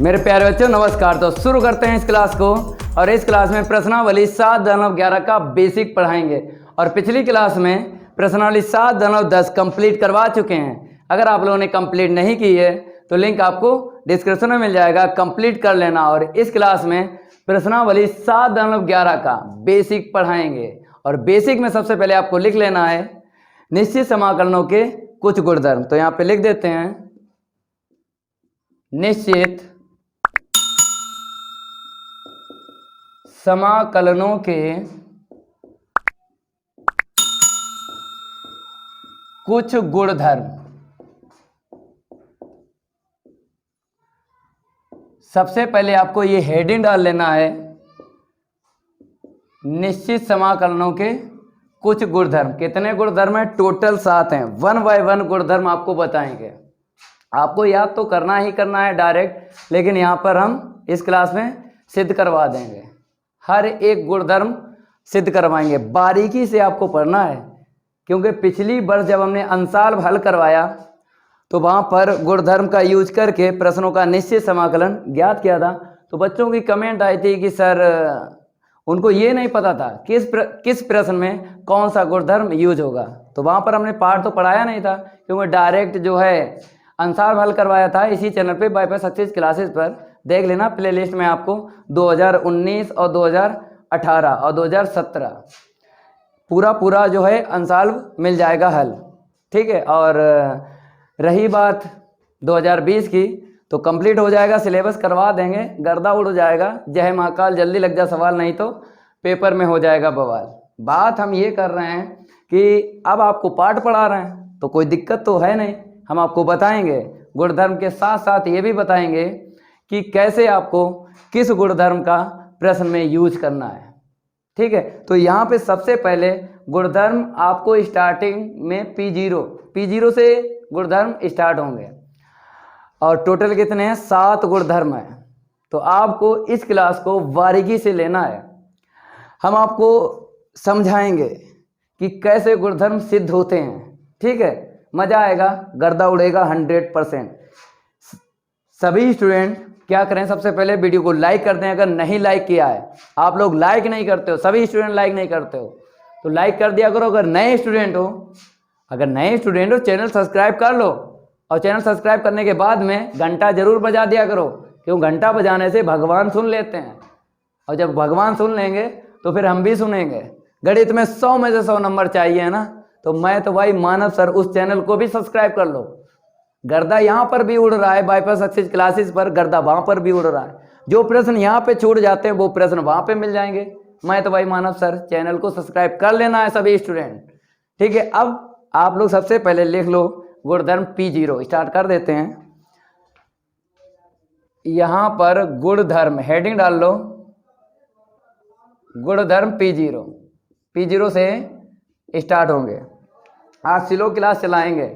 मेरे प्यारे बच्चों नमस्कार। तो शुरू करते हैं इस क्लास को। और इस क्लास में प्रश्नावली 7-11 का बेसिक पढ़ाएंगे। और पिछली क्लास में प्रश्नावली 7-10 कंप्लीट करवा चुके हैं। अगर आप लोगों ने कंप्लीट नहीं की है तो लिंक आपको डिस्क्रिप्शन में मिल जाएगा, कंप्लीट कर लेना। और इस क्लास में प्रश्नावली 7-11 का बेसिक पढ़ाएंगे। और बेसिक में सबसे पहले आपको लिख लेना है निश्चित समाकलनों के कुछ गुणधर्म। तो यहाँ पे लिख देते हैं निश्चित समाकलनों के कुछ गुणधर्म। सबसे पहले आपको ये हेडिंग डाल लेना है निश्चित समाकलनों के कुछ गुणधर्म। कितने गुणधर्म है? टोटल 7 हैं। 1 बाय 1 गुणधर्म आपको बताएंगे। आपको याद तो करना ही करना है डायरेक्ट, लेकिन यहाँ पर हम इस क्लास में सिद्ध करवा देंगे। हर एक गुणधर्म सिद्ध करवाएंगे। बारीकी से आपको पढ़ना है, क्योंकि पिछली वर्ष जब हमने अंशाल हल करवाया तो वहाँ पर गुणधर्म का यूज करके प्रश्नों का निश्चित समाकलन ज्ञात किया था। तो बच्चों की कमेंट आई थी कि सर उनको ये नहीं पता था किस प्रश्न में कौन सा गुणधर्म यूज होगा। तो वहाँ पर हमने पार्ट तो पढ़ाया नहीं था, क्योंकि डायरेक्ट जो है अंशाल हल करवाया था इसी चैनल पे बाईपास सक्सेस क्लासेस पर। देख लेना प्लेलिस्ट में आपको 2019 और 2018 और 2017 पूरा जो है अंशाल मिल जाएगा हल, ठीक है। और रही बात 2020 की, तो कंप्लीट हो जाएगा, सिलेबस करवा देंगे, गर्दा उड़ जाएगा। जय महाकाल जल्दी लग जा सवाल, नहीं तो पेपर में हो जाएगा बवाल। बात हम ये कर रहे हैं कि अब आपको पाठ पढ़ा रहे हैं तो कोई दिक्कत तो है नहीं। हम आपको बताएंगे गुणधर्म के साथ साथ ये भी बताएंगे कि कैसे आपको किस गुणधर्म का प्रश्न में यूज करना है, ठीक है। तो यहाँ पे सबसे पहले गुणधर्म आपको स्टार्टिंग में P0 से गुणधर्म स्टार्ट होंगे। और टोटल कितने हैं? 7 गुणधर्म है। तो आपको इस क्लास को बारीकी से लेना है। हम आपको समझाएंगे कि कैसे गुणधर्म सिद्ध होते हैं, ठीक है। मजा आएगा, गर्दा उड़ेगा 100%। सभी स्टूडेंट क्या करें, सबसे पहले वीडियो को लाइक कर दें। अगर नहीं लाइक किया है, आप लोग लाइक नहीं करते हो, सभी स्टूडेंट लाइक नहीं करते हो, तो लाइक कर दिया करो। अगर नए स्टूडेंट हो चैनल सब्सक्राइब कर लो। और चैनल सब्सक्राइब करने के बाद में घंटा जरूर बजा दिया करो, क्यों घंटा बजाने से भगवान सुन लेते हैं। और जब भगवान सुन लेंगे तो फिर हम भी सुनेंगे। गणित में 100 में से 100 नंबर चाहिए ना, तो मैं तो भाई मानव सर उस चैनल को भी सब्सक्राइब कर लो। गर्दा यहाँ पर भी उड़ रहा है, बाईपास सक्सेस क्लासेस पर गर्दा वहाँ पर भी उड़ रहा है। जो प्रश्न यहाँ पे छूट जाते हैं वो प्रश्न वहाँ पे मिल जाएंगे। मैं तो भाई मानव सर, चैनल को सब्सक्राइब कर लेना है सभी स्टूडेंट, ठीक है। अब आप लोग सबसे पहले लिख लो गुणधर्म P0। स्टार्ट कर देते हैं। यहाँ पर गुणधर्म हेडिंग डाल लो, गुणधर्म P0 से स्टार्ट होंगे। आज स्लो क्लास चलाएंगे,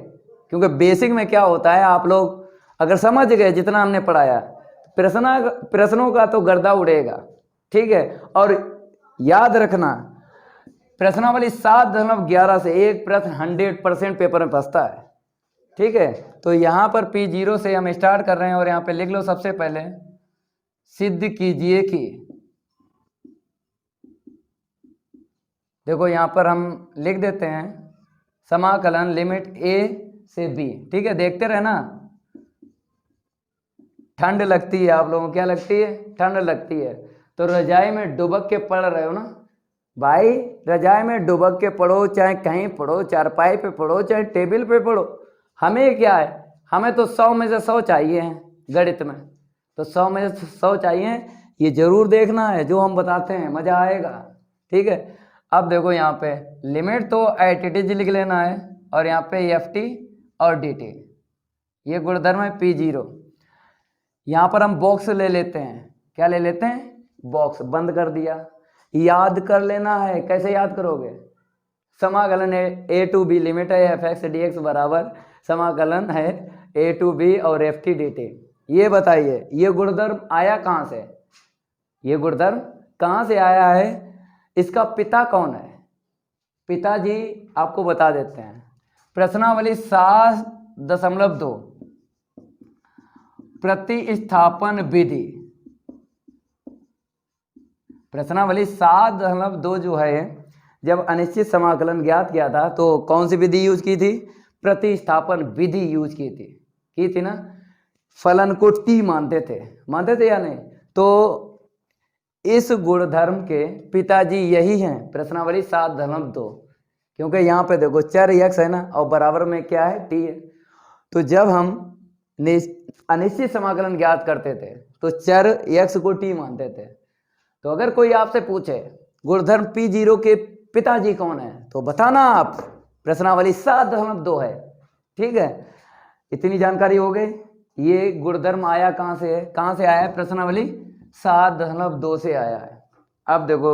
क्योंकि बेसिक में क्या होता है, आप लोग अगर समझ गए जितना हमने पढ़ाया, प्रश्नों का तो गर्दा उड़ेगा, ठीक है। और याद रखना प्रश्नावली 7-11 से एक प्रश्न 100% पेपर में फंसता है, ठीक है। तो यहाँ पर P0 से हम स्टार्ट कर रहे हैं। और यहाँ पे लिख लो सबसे पहले सिद्ध कीजिए कि, देखो यहाँ पर हम लिख देते हैं समाकलन लिमिट A से B, ठीक है। देखते रहना। ठंड लगती है आप लोगों को, क्या लगती है? ठंड लगती है। तो रजाई में डुबक के पढ़ रहे हो ना भाई, रजाई में डुबक के पढ़ो, चाहे कहीं पढ़ो, चारपाई पे पढ़ो, चाहे टेबल पे पढ़ो। हमें क्या है, हमें तो 100 में से 100 चाहिए हैं गणित में। तो 100 में से 100 चाहिए, ये जरूर देखना है जो हम बताते हैं, मजा आएगा, ठीक है। अब देखो यहाँ पे लिमिट तो ITT लिख लेना है, और यहाँ पे FT और DT, ये गुणधर्म है P0। यहाँ पर हम बॉक्स ले लेते हैं। क्या ले लेते हैं? बॉक्स। बंद कर दिया। याद कर लेना है। कैसे याद करोगे? समाकलन है A to B, लिमिट है fx dx बराबर समाकलन है A to B और FT DT। ये बताइए ये गुणधर्म आया कहाँ से? ये गुणधर्म कहाँ से आया है? इसका पिता कौन है? पिताजी आपको बता देते हैं। प्रश्नावली 7.2 प्रतिस्थापन विधि। प्रश्नावली 7.2 जो है, जब अनिश्चित समाकलन ज्ञात किया था तो कौन सी विधि यूज की थी? प्रतिस्थापन विधि यूज की थी ना। फलन को टी मानते थे या नहीं? तो इस गुणधर्म के पिताजी यही हैं, प्रश्नावली 7.2। क्योंकि यहाँ पे देखो चर x है ना, और बराबर में क्या है? टी है। तो जब हम अनिश्चित समाकलन ज्ञात करते थे तो चर x को टी मानते थे। तो अगर कोई आपसे पूछे गुणधर्म P0 के पिताजी कौन है, तो बताना आप, प्रश्नावली 7.2 है। ठीक है, इतनी जानकारी हो गई। ये गुणधर्म आया कहाँ से है? कहाँ से आया है? प्रश्नावली 7.2 से आया है। अब देखो,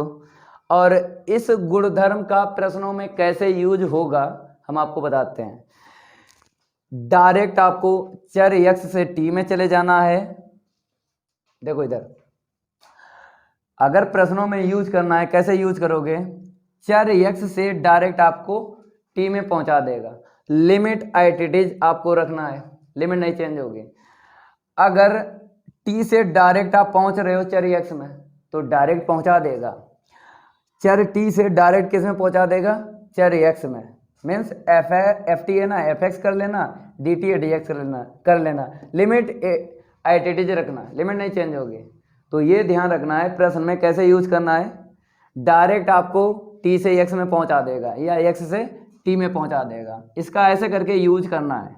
और इस गुणधर्म का प्रश्नों में कैसे यूज होगा हम आपको बताते हैं। डायरेक्ट आपको चर x से t में चले जाना है। देखो इधर, अगर प्रश्नों में यूज करना है, कैसे यूज करोगे? चर x से डायरेक्ट आपको t में पहुंचा देगा। लिमिट एट आपको रखना है, लिमिट नहीं चेंज होगी। अगर t से डायरेक्ट आप पहुंच रहे हो चर x में, तो डायरेक्ट पहुंचा देगा। चर t से डायरेक्ट किस में पहुंचा देगा? चर x में। मीन्स एफ टी है ना, एफ एक्स कर लेना, डी टी है डी एक्स कर लेना। लिमिट एट रखना, लिमिट नहीं चेंज होगी। तो ये ध्यान रखना है प्रश्न में कैसे यूज करना है। डायरेक्ट आपको t से x में पहुंचा देगा या x से t में पहुंचा देगा। इसका ऐसे करके यूज करना है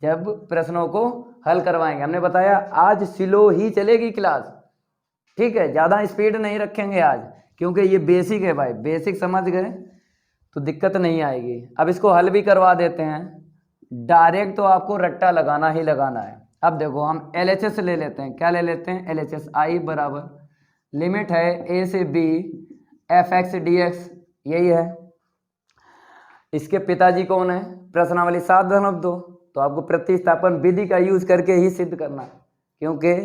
जब प्रश्नों को हल करवाएंगे। हमने बताया आज स्लो ही चलेगी क्लास, ठीक है, ज़्यादा स्पीड नहीं रखेंगे आज, क्योंकि ये बेसिक है भाई, बेसिक समझ गए तो दिक्कत नहीं आएगी। अब इसको हल भी करवा देते हैं। डायरेक्ट तो आपको रट्टा लगाना ही लगाना है। अब देखो हम LHS ले लेते हैं। क्या ले लेते हैं? LHS। आई बराबर लिमिट है a से b fx dx, यही है। इसके पिताजी कौन है? प्रश्नावली 7.2। तो आपको प्रतिस्थापन विधि का यूज करके ही सिद्ध करना है, क्योंकि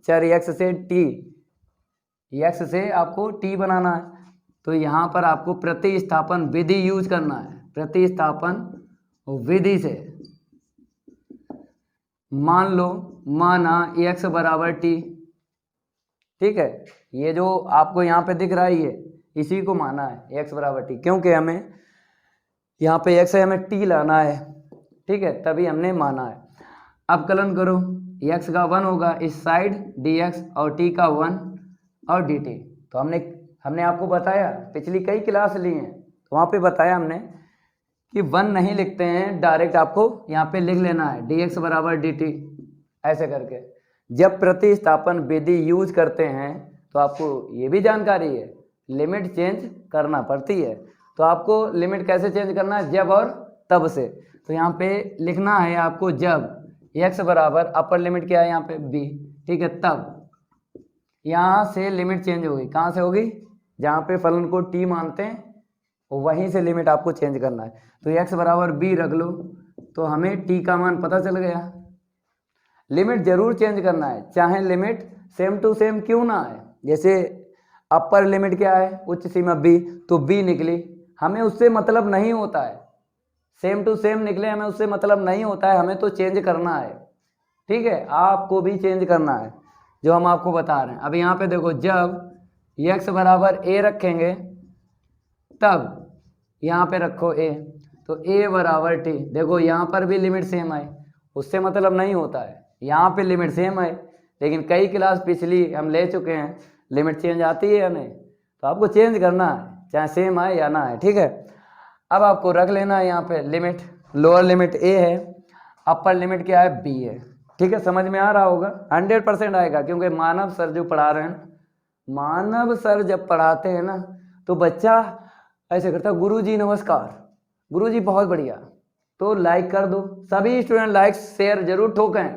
चर x से t, x से आपको t बनाना है। तो यहाँ पर आपको प्रतिस्थापन विधि यूज करना है। प्रतिस्थापन विधि से मान लो, माना x बराबर t, ठीक है, ये जो आपको यहाँ पे दिख रहा है ये इसी को माना है x बराबर t, क्योंकि हमें यहाँ पे x है, हमें t लाना है, ठीक है, तभी हमने माना है। अब कलन करो, x का 1 होगा इस साइड dx और t का 1 और dt। तो हमने आपको बताया, पिछली कई क्लास ली हैं तो वहाँ पे बताया हमने कि 1 नहीं लिखते हैं, डायरेक्ट आपको यहाँ पे लिख लेना है dx बराबर dt। ऐसे करके जब प्रतिस्थापन विधि यूज करते हैं तो आपको ये भी जानकारी है, लिमिट चेंज करना पड़ती है। तो आपको लिमिट कैसे चेंज करना है? जब और तब से। तो यहाँ पे लिखना है आपको जब x बराबर अपर लिमिट क्या है यहाँ पे b, ठीक है, तब यहाँ से लिमिट चेंज होगी। कहाँ से होगी? जहाँ पे फलन को t मानते हैं वहीं से लिमिट आपको चेंज करना है। तो x बराबर b रख लो, तो हमें t का मान पता चल गया। लिमिट जरूर चेंज करना है, चाहे लिमिट सेम टू सेम क्यों ना है। जैसे अपर लिमिट क्या है? उच्च सीमा b, तो b निकली, हमें उससे मतलब नहीं होता है। सेम टू सेम निकले, हमें उससे मतलब नहीं होता है, हमें तो चेंज करना है, ठीक है, आपको भी चेंज करना है जो हम आपको बता रहे हैं। अब यहाँ पे देखो, जब x बराबर a रखेंगे तब यहाँ पे रखो a, तो a बराबर t। देखो यहाँ पर भी लिमिट सेम है, उससे मतलब नहीं होता है, यहाँ पे लिमिट सेम है, लेकिन कई क्लास पिछली हम ले चुके हैं, लिमिट चेंज आती है या नहीं, तो आपको चेंज करना है, चाहे सेम आए या ना आए, ठीक है। अब आपको रख लेना है यहाँ पे लिमिट, लोअर लिमिट a है, अपर लिमिट क्या है? b है, ठीक है, समझ में आ रहा होगा, 100% आएगा, क्योंकि मानव सर जो पढ़ा रहे हैं, मानव सर जब पढ़ाते हैं ना तो बच्चा ऐसे करता है, गुरुजी नमस्कार, गुरुजी बहुत बढ़िया। तो लाइक कर दो, सभी स्टूडेंट लाइक शेयर जरूर ठोकें,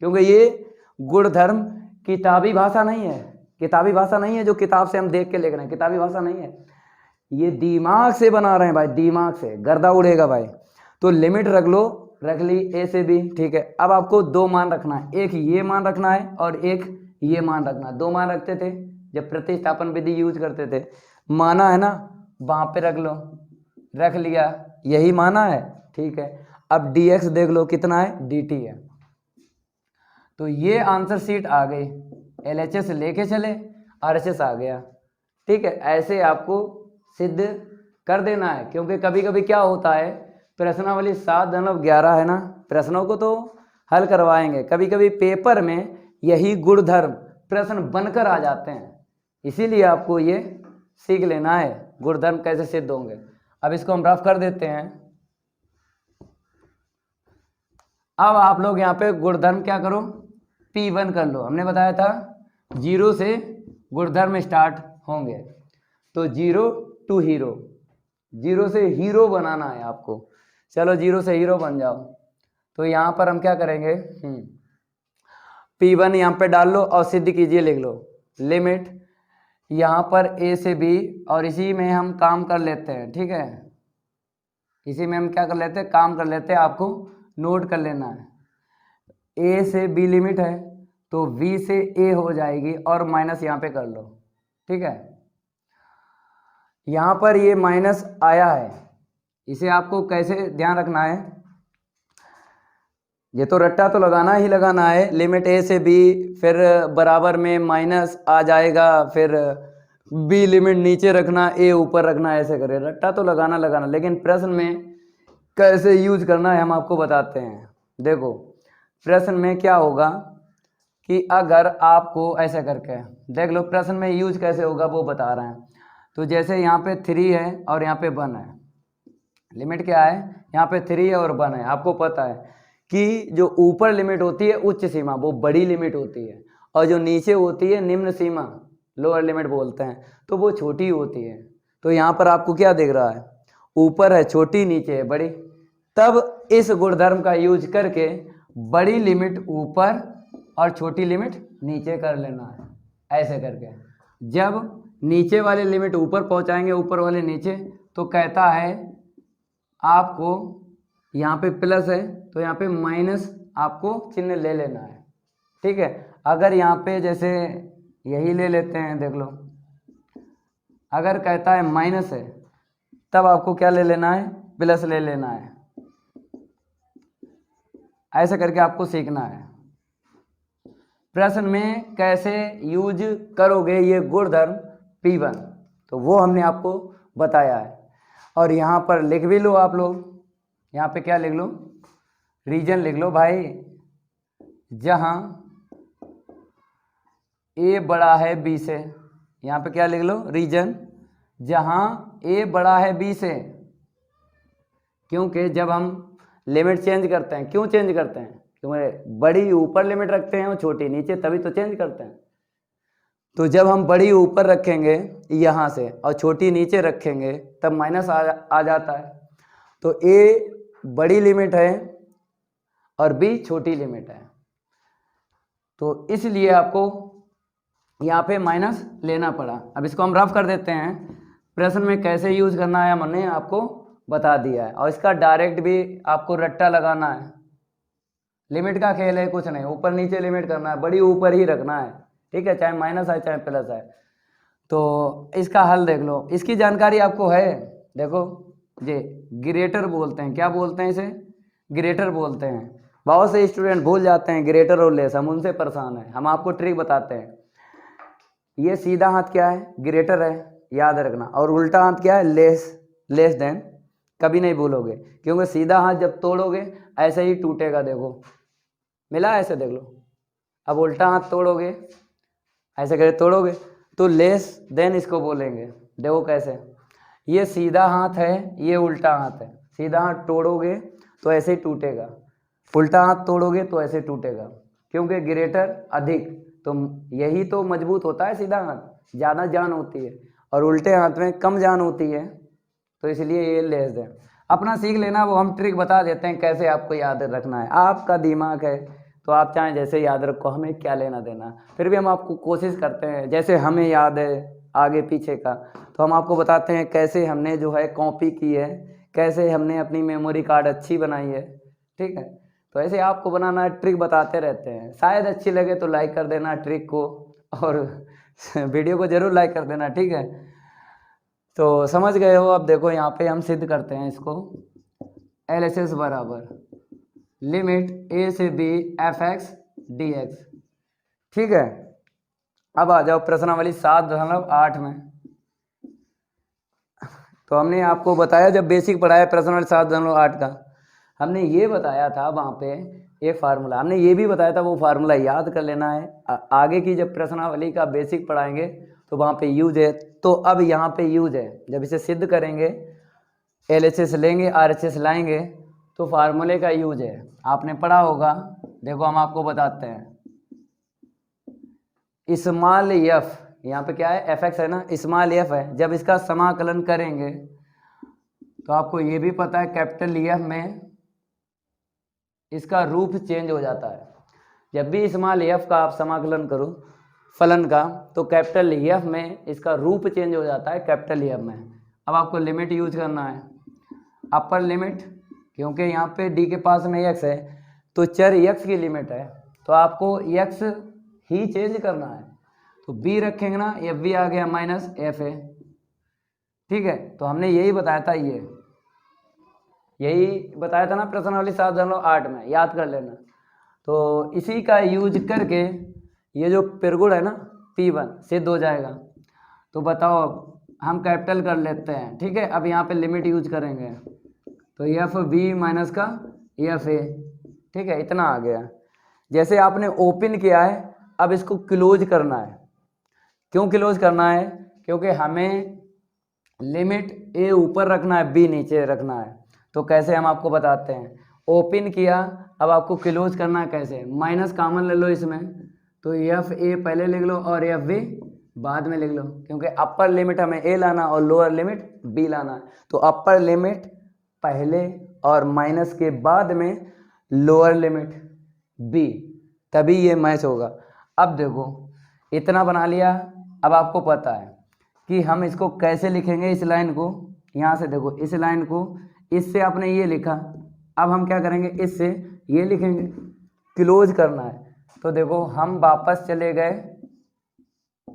क्योंकि ये गुणधर्म किताबी भाषा नहीं है, किताबी भाषा नहीं है जो किताब से हम देख के लिख रहे हैं, किताबी भाषा नहीं है, ये दिमाग से बना रहे हैं भाई, दिमाग से, गर्दा उड़ेगा भाई। तो लिमिट रख लो, रख ली a से b, ठीक है। अब आपको दो मान रखना है, एक ये मान रखना है और एक ये मान रखना है। दो मान रखते थे जब प्रतिस्थापन विधि यूज करते थे, माना है ना, वहां पे रख लो, रख लिया, यही माना है, ठीक है। अब dx देख लो कितना है? dt है, तो ये आंसर शीट आ गई, LHS लेके चले, RHS आ गया। ठीक है, ऐसे आपको सिद्ध कर देना है, क्योंकि कभी कभी क्या होता है, प्रश्नावली 7-11 है ना, प्रश्नों को तो हल करवाएंगे, कभी कभी पेपर में यही गुणधर्म प्रश्न बनकर आ जाते हैं, इसीलिए आपको ये सीख लेना है गुणधर्म कैसे सिद्ध होंगे। अब इसको हम रफ कर देते हैं। अब आप लोग यहाँ पे गुणधर्म क्या करो, P1 कर लो। हमने बताया था 0 से गुणधर्म स्टार्ट होंगे, तो 0 टू हीरो, 0 से हीरो बनाना है आपको। चलो 0 से हीरो बन जाओ। तो यहाँ पर हम क्या करेंगे, P1 यहाँ पे डाल लो और सिद्ध कीजिए, लिख लो लिमिट यहाँ पर A से B, और इसी में हम काम कर लेते हैं। ठीक है, इसी में हम क्या कर लेते हैं, काम कर लेते हैं, आपको नोट कर लेना है। A से B लिमिट है तो B से A हो जाएगी, और माइनस यहाँ पे कर लो। ठीक है, यहाँ पर ये माइनस आया है, इसे आपको कैसे ध्यान रखना है, ये तो रट्टा तो लगाना ही लगाना है। लिमिट A से B, फिर बराबर में माइनस आ जाएगा, फिर B लिमिट नीचे रखना, A ऊपर रखना, ऐसे करें, रट्टा तो लगाना लगाना। लेकिन प्रश्न में कैसे यूज करना है हम आपको बताते हैं। देखो प्रश्न में क्या होगा कि अगर आपको ऐसे करके देख लो, प्रश्न में यूज कैसे होगा वो बता रहे हैं। तो जैसे यहाँ पे 3 है और यहाँ पे 1 है, लिमिट क्या है, यहाँ पे 3 है और 1 है। आपको पता है कि जो ऊपर लिमिट होती है उच्च सीमा, वो बड़ी लिमिट होती है, और जो नीचे होती है निम्न सीमा, लोअर लिमिट बोलते हैं, तो वो छोटी होती है। तो यहाँ पर आपको क्या दिख रहा है, ऊपर है छोटी, नीचे है बड़ी। तब इस गुणधर्म का यूज करके बड़ी लिमिट ऊपर और छोटी लिमिट नीचे कर लेना है, ऐसे करके। जब नीचे वाले लिमिट ऊपर पहुंचाएंगे, ऊपर वाले नीचे, तो कहता है आपको यहाँ पे प्लस है तो यहाँ पे माइनस आपको चिन्ह ले लेना है। ठीक है, अगर यहाँ पे जैसे यही ले लेते हैं, देख लो, अगर कहता है माइनस है तब आपको क्या ले लेना है, प्लस ले लेना है। ऐसे करके आपको सीखना है। प्रश्न में कैसे यूज करोगे ये गुणधर्म P1, तो वो हमने आपको बताया है। और यहाँ पर लिख भी लो आप लोग, यहाँ पे क्या लिख लो, रीजन लिख लो भाई, जहाँ A बड़ा है B से। यहाँ पे क्या लिख लो, रीजन जहाँ A बड़ा है B से, क्योंकि जब हम लिमिट चेंज करते हैं, क्यों चेंज करते हैं, क्योंकि बड़ी ऊपर लिमिट रखते हैं और छोटी नीचे, तभी तो चेंज करते हैं। तो जब हम बड़ी ऊपर रखेंगे यहाँ से और छोटी नीचे रखेंगे तब माइनस आ जाता है। तो A बड़ी लिमिट है और B छोटी लिमिट है, तो इसलिए आपको यहाँ पे माइनस लेना पड़ा। अब इसको हम रफ कर देते हैं। प्रश्न में कैसे यूज करना है हमने आपको बता दिया है, और इसका डायरेक्ट भी आपको रट्टा लगाना है। लिमिट का खेल है, कुछ नहीं, ऊपर नीचे लिमिट करना है, बड़ी ऊपर ही रखना है। ठीक है, चाहे माइनस आए चाहे प्लस आए। तो इसका हल देख लो, इसकी जानकारी आपको है। देखो ये ग्रेटर बोलते हैं, क्या बोलते हैं इसे, ग्रेटर बोलते हैं। बहुत से स्टूडेंट भूल जाते हैं ग्रेटर और लेस, हम उनसे परेशान हैं। हम आपको ट्रिक बताते हैं। ये सीधा हाथ क्या है, ग्रेटर है, याद रखना, और उल्टा हाथ क्या है, लेस, लेस देन। कभी नहीं भूलोगे, क्योंकि सीधा हाथ जब तोड़ोगे ऐसे ही टूटेगा। देखो मिला, ऐसे देख लो। अब उल्टा हाथ तोड़ोगे, ऐसे करके तोड़ोगे तो लेस देन इसको बोलेंगे। देखो कैसे, ये सीधा हाथ है, ये उल्टा हाथ है। सीधा हाथ तोड़ोगे तो ऐसे ही टूटेगा, उल्टा हाथ तोड़ोगे तो ऐसे टूटेगा, क्योंकि ग्रेटर अधिक, तो यही तो मजबूत होता है। सीधा हाथ ज़्यादा जान होती है और उल्टे हाथ में कम जान होती है, तो इसलिए ये लेस देन। अपना सीख लेना, वो हम ट्रिक बता देते हैं कैसे आपको याद रखना है। आपका दिमाग है तो आप चाहें जैसे याद रखो, हमें क्या लेना देना। फिर भी हम आपको कोशिश करते हैं, जैसे हमें याद है आगे पीछे का, तो हम आपको बताते हैं कैसे हमने जो है कॉपी की है, कैसे हमने अपनी मेमोरी कार्ड अच्छी बनाई है। ठीक है, तो ऐसे आपको बनाना, ट्रिक बताते रहते हैं। शायद अच्छी लगे तो लाइक कर देना ट्रिक को, और वीडियो को जरूर लाइक कर देना। ठीक है, तो समझ गए हो। अब देखो यहाँ पे हम सिद्ध करते हैं इसको। LHS बराबर लिमिट A से B f(x) dx। ठीक है, अब आ जाओ प्रश्नावली 7.8 में। तो हमने आपको बताया जब बेसिक पढ़ाया प्रश्नावली 7.8 का, हमने ये बताया था वहाँ पे एक फार्मूला, हमने ये भी बताया था वो फार्मूला याद कर लेना है। आगे की जब प्रश्नावली का बेसिक पढ़ाएंगे तो वहाँ पे यूज है। तो अब यहाँ पे यूज है, जब इसे सिद्ध करेंगे LHS लेंगे RHS लाएंगे तो फार्मूले का यूज है, आपने पढ़ा होगा। देखो हम आपको बताते हैं, स्मॉल एफ, यहाँ पे क्या है fx है ना, स्मॉल एफ है, जब इसका समाकलन करेंगे तो आपको ये भी पता है कैपिटल एफ में इसका रूप चेंज हो जाता है। जब भी स्मॉल एफ का आप समाकलन करो फलन का तो कैपिटल एफ में इसका रूप चेंज हो जाता है कैपिटल एफ में। अब आपको लिमिट यूज करना है, अपर लिमिट, क्योंकि यहाँ पे डी के पास में x है तो चर x की लिमिट है तो आपको x ही चेंज करना है। तो b रखेंगे ना, एफ भी आ गया माइनस एफ है। ठीक है, तो हमने यही बताया था, यही बताया था ना प्रश्नावली 7.8 में, याद कर लेना। तो इसी का यूज करके ये जो पिरगुण है ना P1 सिद्ध हो जाएगा। तो बताओ अब हम कैपिटल कर लेते हैं। ठीक है, अब यहाँ पे लिमिट यूज करेंगे तो एफ बी माइनस का एफ ए। ठीक है, इतना आ गया। जैसे आपने ओपन किया है अब इसको क्लोज करना है। क्यों क्लोज करना है? क्योंकि हमें लिमिट ए ऊपर रखना है, बी नीचे रखना है। तो कैसे हम आपको बताते हैं, ओपन किया अब आपको क्लोज करना है कैसे, माइनस कॉमन ले लो इसमें, तो एफ ए पहले लिख लो और एफ बी बाद में लिख लो, क्योंकि अपर लिमिट हमें ए लाना और लोअर लिमिट बी लाना है। तो अपर लिमिट पहले और माइनस के बाद में लोअर लिमिट बी, तभी ये मैच होगा। अब देखो इतना बना लिया। अब आपको पता है कि हम इसको कैसे लिखेंगे, इस लाइन को यहाँ से देखो, इस लाइन को इससे आपने ये लिखा, अब हम क्या करेंगे इससे ये लिखेंगे, क्लोज करना है। तो देखो हम वापस चले गए,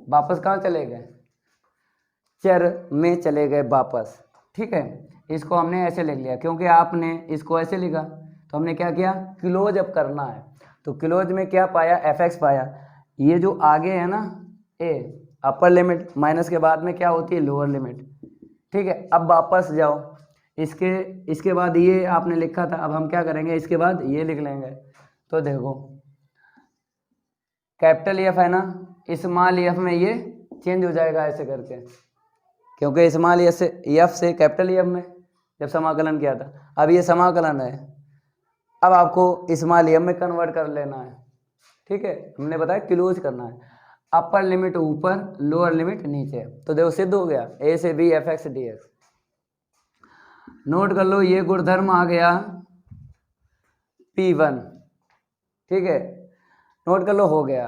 वापस कहाँ चले गए, चर में चले गए वापस। ठीक है, इसको हमने ऐसे लिख लिया क्योंकि आपने इसको ऐसे लिखा, तो हमने क्या किया, क्लोज अब करना है। तो क्लोज में क्या पाया, एफ पाया। ये जो आगे है ना ए, अपर लिमिट माइनस के बाद में क्या होती है, लोअर लिमिट। ठीक है, अब वापस जाओ, इसके बाद ये आपने लिखा था, अब हम क्या करेंगे, इसके बाद ये लिख लेंगे। तो देखो कैपिटल एफ है ना, स्मॉल एफ में ये चेंज हो जाएगा ऐसे करके, क्योंकि स्मॉल एफ से कैपिटल एफ में जब समाकलन किया था, अब ये समाकलन है, अब आपको स्मॉल एफ में कन्वर्ट कर लेना है। ठीक है, हमने बताया क्लोज करना है, अपर लिमिट ऊपर लोअर लिमिट नीचे। तो देखो सिद्ध हो गया, ए से b f x d x. Note कर लो ये गुणधर्म आ गया P1। ठीक है, नोट कर लो, हो गया।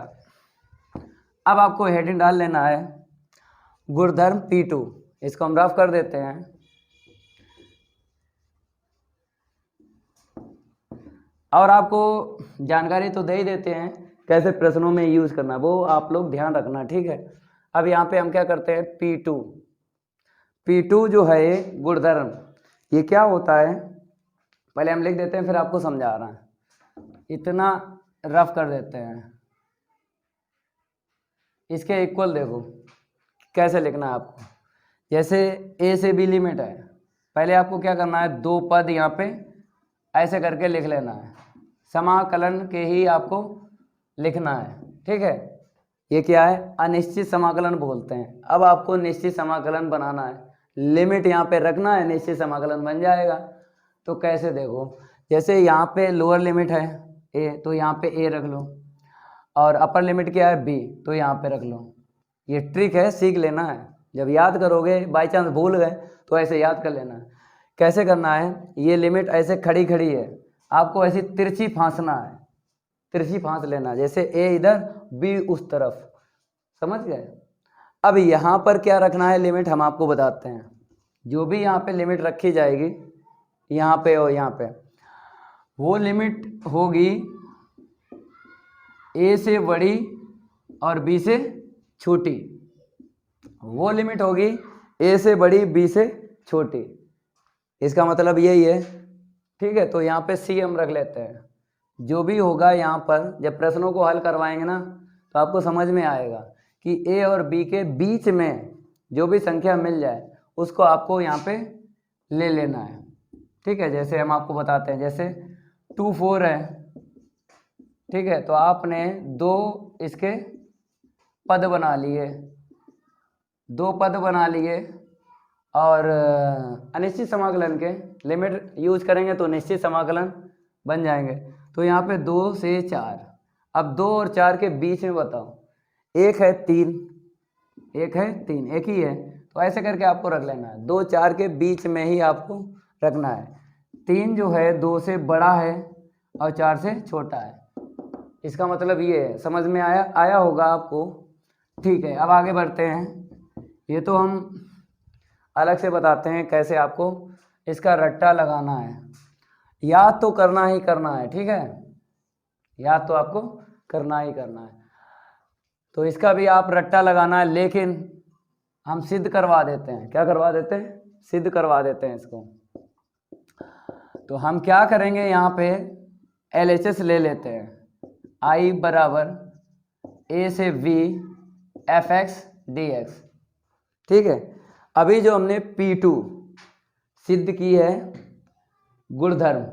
अब आपको हेडिंग डाल लेना है गुणधर्म P2, इसको हम रफ कर देते हैं। और आपको जानकारी तो दे ही देते हैं कैसे प्रश्नों में यूज करना, वो आप लोग ध्यान रखना। ठीक है, अब यहाँ पे हम क्या करते हैं, P2 जो है ये गुणधर्म, ये क्या होता है पहले हम लिख देते हैं, फिर आपको समझा रहा है। इतना रफ कर देते हैं, इसके इक्वल देखो कैसे लिखना है आपको। जैसे ए से बी लिमिट है, पहले आपको क्या करना है, दो पद यहाँ पे ऐसे करके लिख लेना है, समाकलन के ही आपको लिखना है। ठीक है, ये क्या है, अनिश्चित समाकलन बोलते हैं। अब आपको निश्चित समाकलन बनाना है, लिमिट यहाँ पे रखना है, निश्चित समाकलन बन जाएगा। तो कैसे देखो, जैसे यहाँ पे लोअर लिमिट है ए, तो यहाँ पे ए रख लो, और अपर लिमिट क्या है बी, तो यहाँ पे रख लो। ये ट्रिक है, सीख लेना है, जब याद करोगे, बाई चांस भूल गए तो ऐसे याद कर लेना है। कैसे करना है, ये लिमिट ऐसे खड़ी खड़ी है, आपको ऐसी तिरछी फांसना है, तिरछी फांस लेना, जैसे ए इधर बी उस तरफ, समझ गए। अब यहाँ पर क्या रखना है लिमिट, हम आपको बताते हैं। जो भी यहाँ पे लिमिट रखी जाएगी, यहाँ पे और यहाँ पे, वो लिमिट होगी ए से बड़ी और बी से छोटी, वो लिमिट होगी ए से बड़ी बी से छोटी। इसका मतलब यही है। ठीक है, तो यहाँ पे सी हम रख लेते हैं, जो भी होगा यहाँ पर जब प्रश्नों को हल करवाएंगे ना तो आपको समझ में आएगा कि ए और बी के बीच में जो भी संख्या मिल जाए उसको आपको यहाँ पे ले लेना है। ठीक है, जैसे हम आपको बताते हैं, जैसे 2 4 है, ठीक है, तो आपने 2 इसके पद बना लिए, 2 पद बना लिए और अनिश्चित समाकलन के लिमिट यूज करेंगे तो निश्चित समाकलन बन जाएंगे। तो यहाँ पे 2 से 4, अब 2 और 4 के बीच में बताओ, एक है 3, एक है 3, एक ही है, तो ऐसे करके आपको रख लेना है। 2 4 के बीच में ही आपको रखना है। 3 जो है 2 से बड़ा है और 4 से छोटा है, इसका मतलब ये है। समझ में आया होगा आपको। ठीक है, अब आगे बढ़ते हैं। ये तो हम अलग से बताते हैं कैसे आपको इसका रट्टा लगाना है। याद तो करना ही करना है, ठीक है, याद तो आपको करना ही करना है। तो इसका भी आप रट्टा लगाना है, लेकिन हम सिद्ध करवा देते हैं। क्या करवा देते हैं? सिद्ध करवा देते हैं इसको। तो हम क्या करेंगे, यहाँ पे LHS ले लेते हैं। I बराबर A से V fx dx, ठीक है। अभी जो हमने P2 सिद्ध की है गुणधर्म,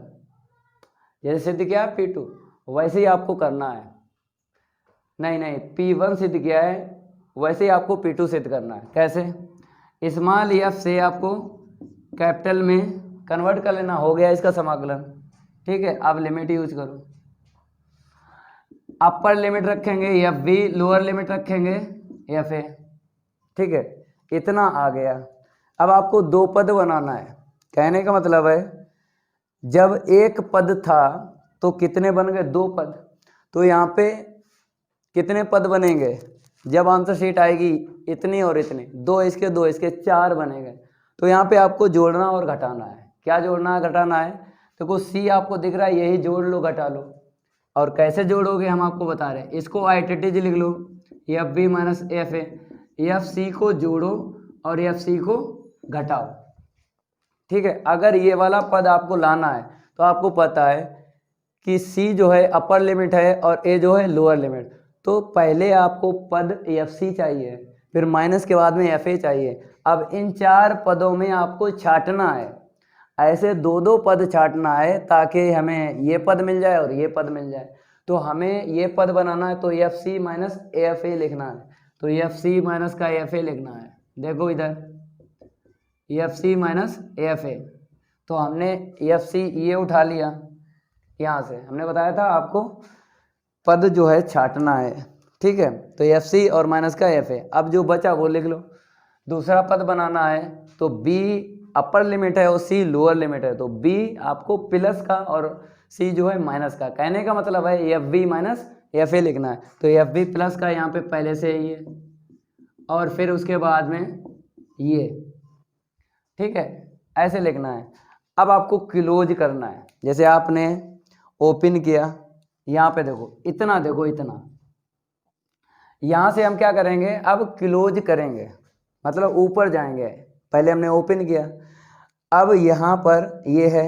जैसे सिद्ध किया P2 वैसे ही आपको करना है। नहीं, P1 सिद्ध किया है वैसे ही आपको P2 सिद्ध करना है। कैसे? स्मॉल f से आपको कैपिटल में कन्वर्ट कर लेना, हो गया इसका समाकलन। ठीक है, अब लिमिट यूज करो। अपर लिमिट रखेंगे FB, लोअर लिमिट रखेंगे FA, ठीक है, इतना आ गया। अब आपको 2 पद बनाना है। कहने का मतलब है जब एक पद था तो कितने बन गए? 2 पद। तो यहाँ पे कितने पद बनेंगे जब आंसर शीट आएगी? इतनी और इतनी, 2 इसके 2 इसके 4 बनेंगे। तो यहाँ पे आपको जोड़ना और घटाना है। क्या जोड़ना है घटाना है? देखो C आपको दिख रहा है, यही जोड़ लो घटा लो। और कैसे जोड़ोगे हम आपको बता रहे हैं। इसको आइडेंटिटी लिख लो, FB माइनस FA, FC को जोड़ो और FC को घटाओ। ठीक है, अगर ये वाला पद आपको लाना है तो आपको पता है कि C जो है अपर लिमिट है और A जो है लोअर लिमिट। तो पहले आपको पद FC चाहिए, फिर माइनस के बाद में FA चाहिए। अब इन 4 पदों में आपको छांटना है, ऐसे 2-2 पद छांटना है ताकि हमें ये पद मिल जाए और ये पद मिल जाए। तो हमें ये पद बनाना है तो FC माइनस AFA लिखना है। तो FC माइनस का AFA लिखना है। देखो इधर FC माइनस AFA, तो हमने FC ये उठा लिया, यहाँ से हमने बताया था आपको पद जो है छांटना है। ठीक है, तो FC और माइनस का FA। अब जो बचा वो लिख लो। दूसरा पद बनाना है तो B अपर लिमिट है और C लोअर लिमिट है, तो B आपको प्लस का और C जो है माइनस का। कहने का मतलब है FB माइनस FA लिखना है। तो FB प्लस का यहाँ पे पहले से ही है और फिर उसके बाद में ये, ठीक है, ऐसे लिखना है। अब आपको क्लोज करना है। जैसे आपने ओपन किया, यहाँ पे देखो इतना, देखो इतना, यहाँ से हम क्या करेंगे अब क्लोज करेंगे, मतलब ऊपर जाएंगे। पहले हमने ओपन किया, अब यहाँ पर ये है,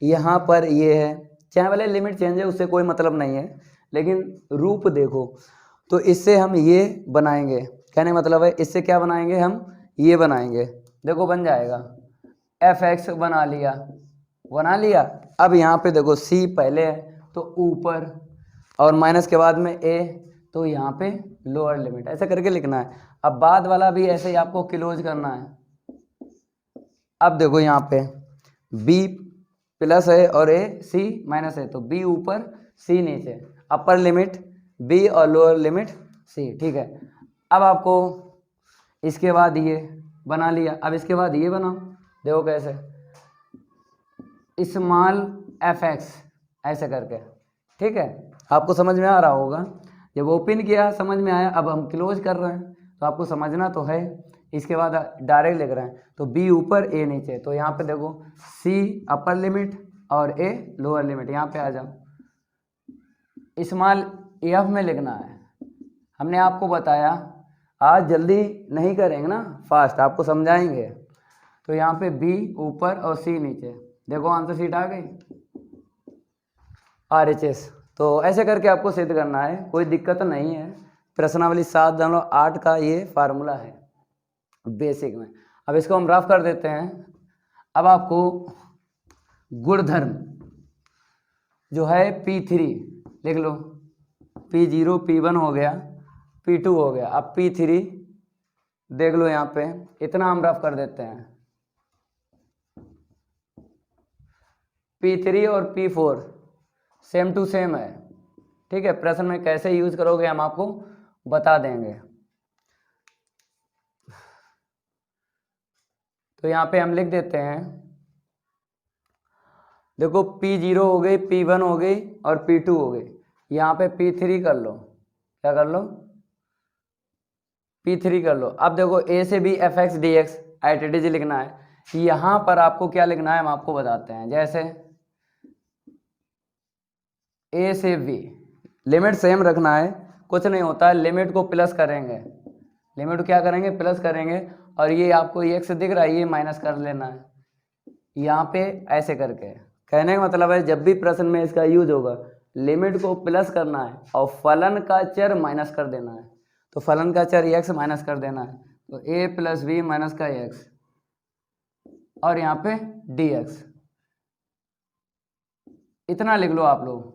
यहाँ पर ये है, चाहे वाले लिमिट चेंज है उससे कोई मतलब नहीं है, लेकिन रूप देखो। तो इससे हम ये बनाएंगे, कहने मतलब है इससे क्या बनाएंगे हम? ये बनाएंगे। देखो बन जाएगा, fx बना लिया। अब यहाँ पे देखो C पहले है तो ऊपर और माइनस के बाद में A, तो यहाँ पे लोअर लिमिट, ऐसा करके लिखना है। अब बाद वाला भी ऐसे ही आपको क्लोज करना है। अब देखो यहाँ पे B प्लस है और A C माइनस है, तो B ऊपर C नीचे, अपर लिमिट B और लोअर लिमिट C। ठीक है, अब आपको इसके बाद ये बना लिया। अब इसके बाद ये बनाओ, देखो कैसे, स्मॉल fx ऐसे करके। ठीक है, आपको समझ में आ रहा होगा। जब ओपन किया समझ में आया, अब हम क्लोज कर रहे हैं तो आपको समझना तो है। इसके बाद डायरेक्ट लिख रहे हैं, तो B ऊपर A नीचे, तो यहाँ पे देखो C अपर लिमिट और A लोअर लिमिट। यहाँ पे आ जाओ, स्मॉल f में लिखना है। हमने आपको बताया, आज जल्दी नहीं करेंगे ना, फास्ट आपको समझाएंगे। तो यहाँ पे B ऊपर और C नीचे, देखो आंसर शीट आ गई। RHS। तो ऐसे करके आपको सिद्ध करना है, कोई दिक्कत नहीं है। प्रश्नावली 7.8 का ये फार्मूला है बेसिक में। अब इसको हम रफ कर देते हैं। अब आपको गुणधर्म जो है P3 लिख लो, P0 P1 हो गया, P2 हो गया। अब P3 देख लो, यहाँ पे इतना हम रफ कर देते हैं। P3 और P4 सेम टू सेम है, ठीक है। प्रश्न में कैसे यूज करोगे हम आपको बता देंगे। तो यहाँ पे हम लिख देते हैं, देखो P0 हो गई, P1 हो गई और P2 हो गई। यहाँ पे P3 कर लो, क्या कर लो, P3 कर लो। अब देखो A से B fx dx आइडेंटिटी लिखना है। यहाँ पर आपको क्या लिखना है हम आपको बताते हैं। जैसे A से B लिमिट सेम रखना है, कुछ नहीं होता है। लिमिट को प्लस करेंगे, लिमिट को क्या करेंगे, प्लस करेंगे। और ये आपको x दिख रहा है, ये माइनस कर लेना है यहाँ पे ऐसे करके। कहने का मतलब है जब भी प्रश्न में इसका यूज होगा, लिमिट को प्लस करना है और फलन का चर माइनस कर देना है। तो फलन का चर x माइनस कर देना है, तो a प्लस बी माइनस का x और यहाँ पे dx। इतना लिख लो आप लोग।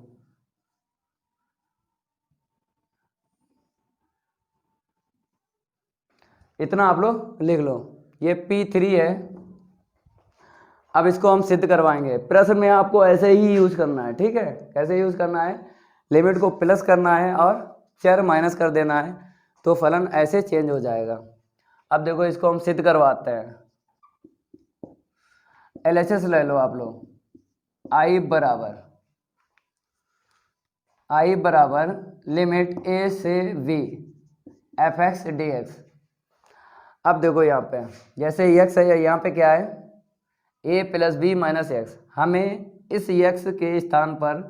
इतना आप लोग लिख लो। ये P3 है। अब इसको हम सिद्ध करवाएंगे। प्रश्न में आपको ऐसे ही यूज करना है, ठीक है। कैसे यूज करना है, लिमिट को प्लस करना है और चर माइनस कर देना है, तो फलन ऐसे चेंज हो जाएगा। अब देखो इसको हम सिद्ध करवाते हैं। LHS ले लो आप लोग। I बराबर लिमिट A से V fx dx। अब देखो यहाँ पे जैसे x है, यहाँ पे क्या है, a plus b minus x. हमें इस x के स्थान पर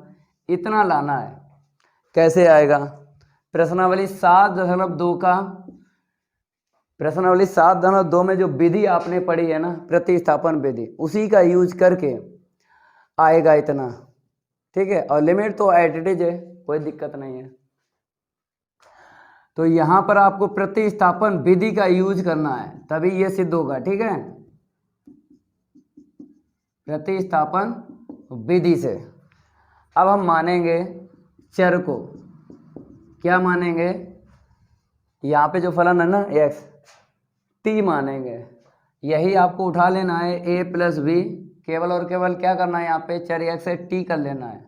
इतना लाना है। कैसे आएगा, प्रश्नावली 7.2 का, प्रश्नावली 7.2 में जो विधि आपने पढ़ी है ना, प्रतिस्थापन विधि, उसी का यूज करके आएगा इतना, ठीक है। और लिमिट तो एडिटिव है, कोई दिक्कत नहीं है। तो यहां पर आपको प्रतिस्थापन विधि का यूज करना है, तभी ये सिद्ध होगा, ठीक है। प्रतिस्थापन विधि से अब हम मानेंगे चर को, क्या मानेंगे, यहाँ पे जो फलन है ना x, t मानेंगे। यही आपको उठा लेना है a प्लस बी, केवल और केवल क्या करना है, यहाँ पे चर x से t कर लेना है,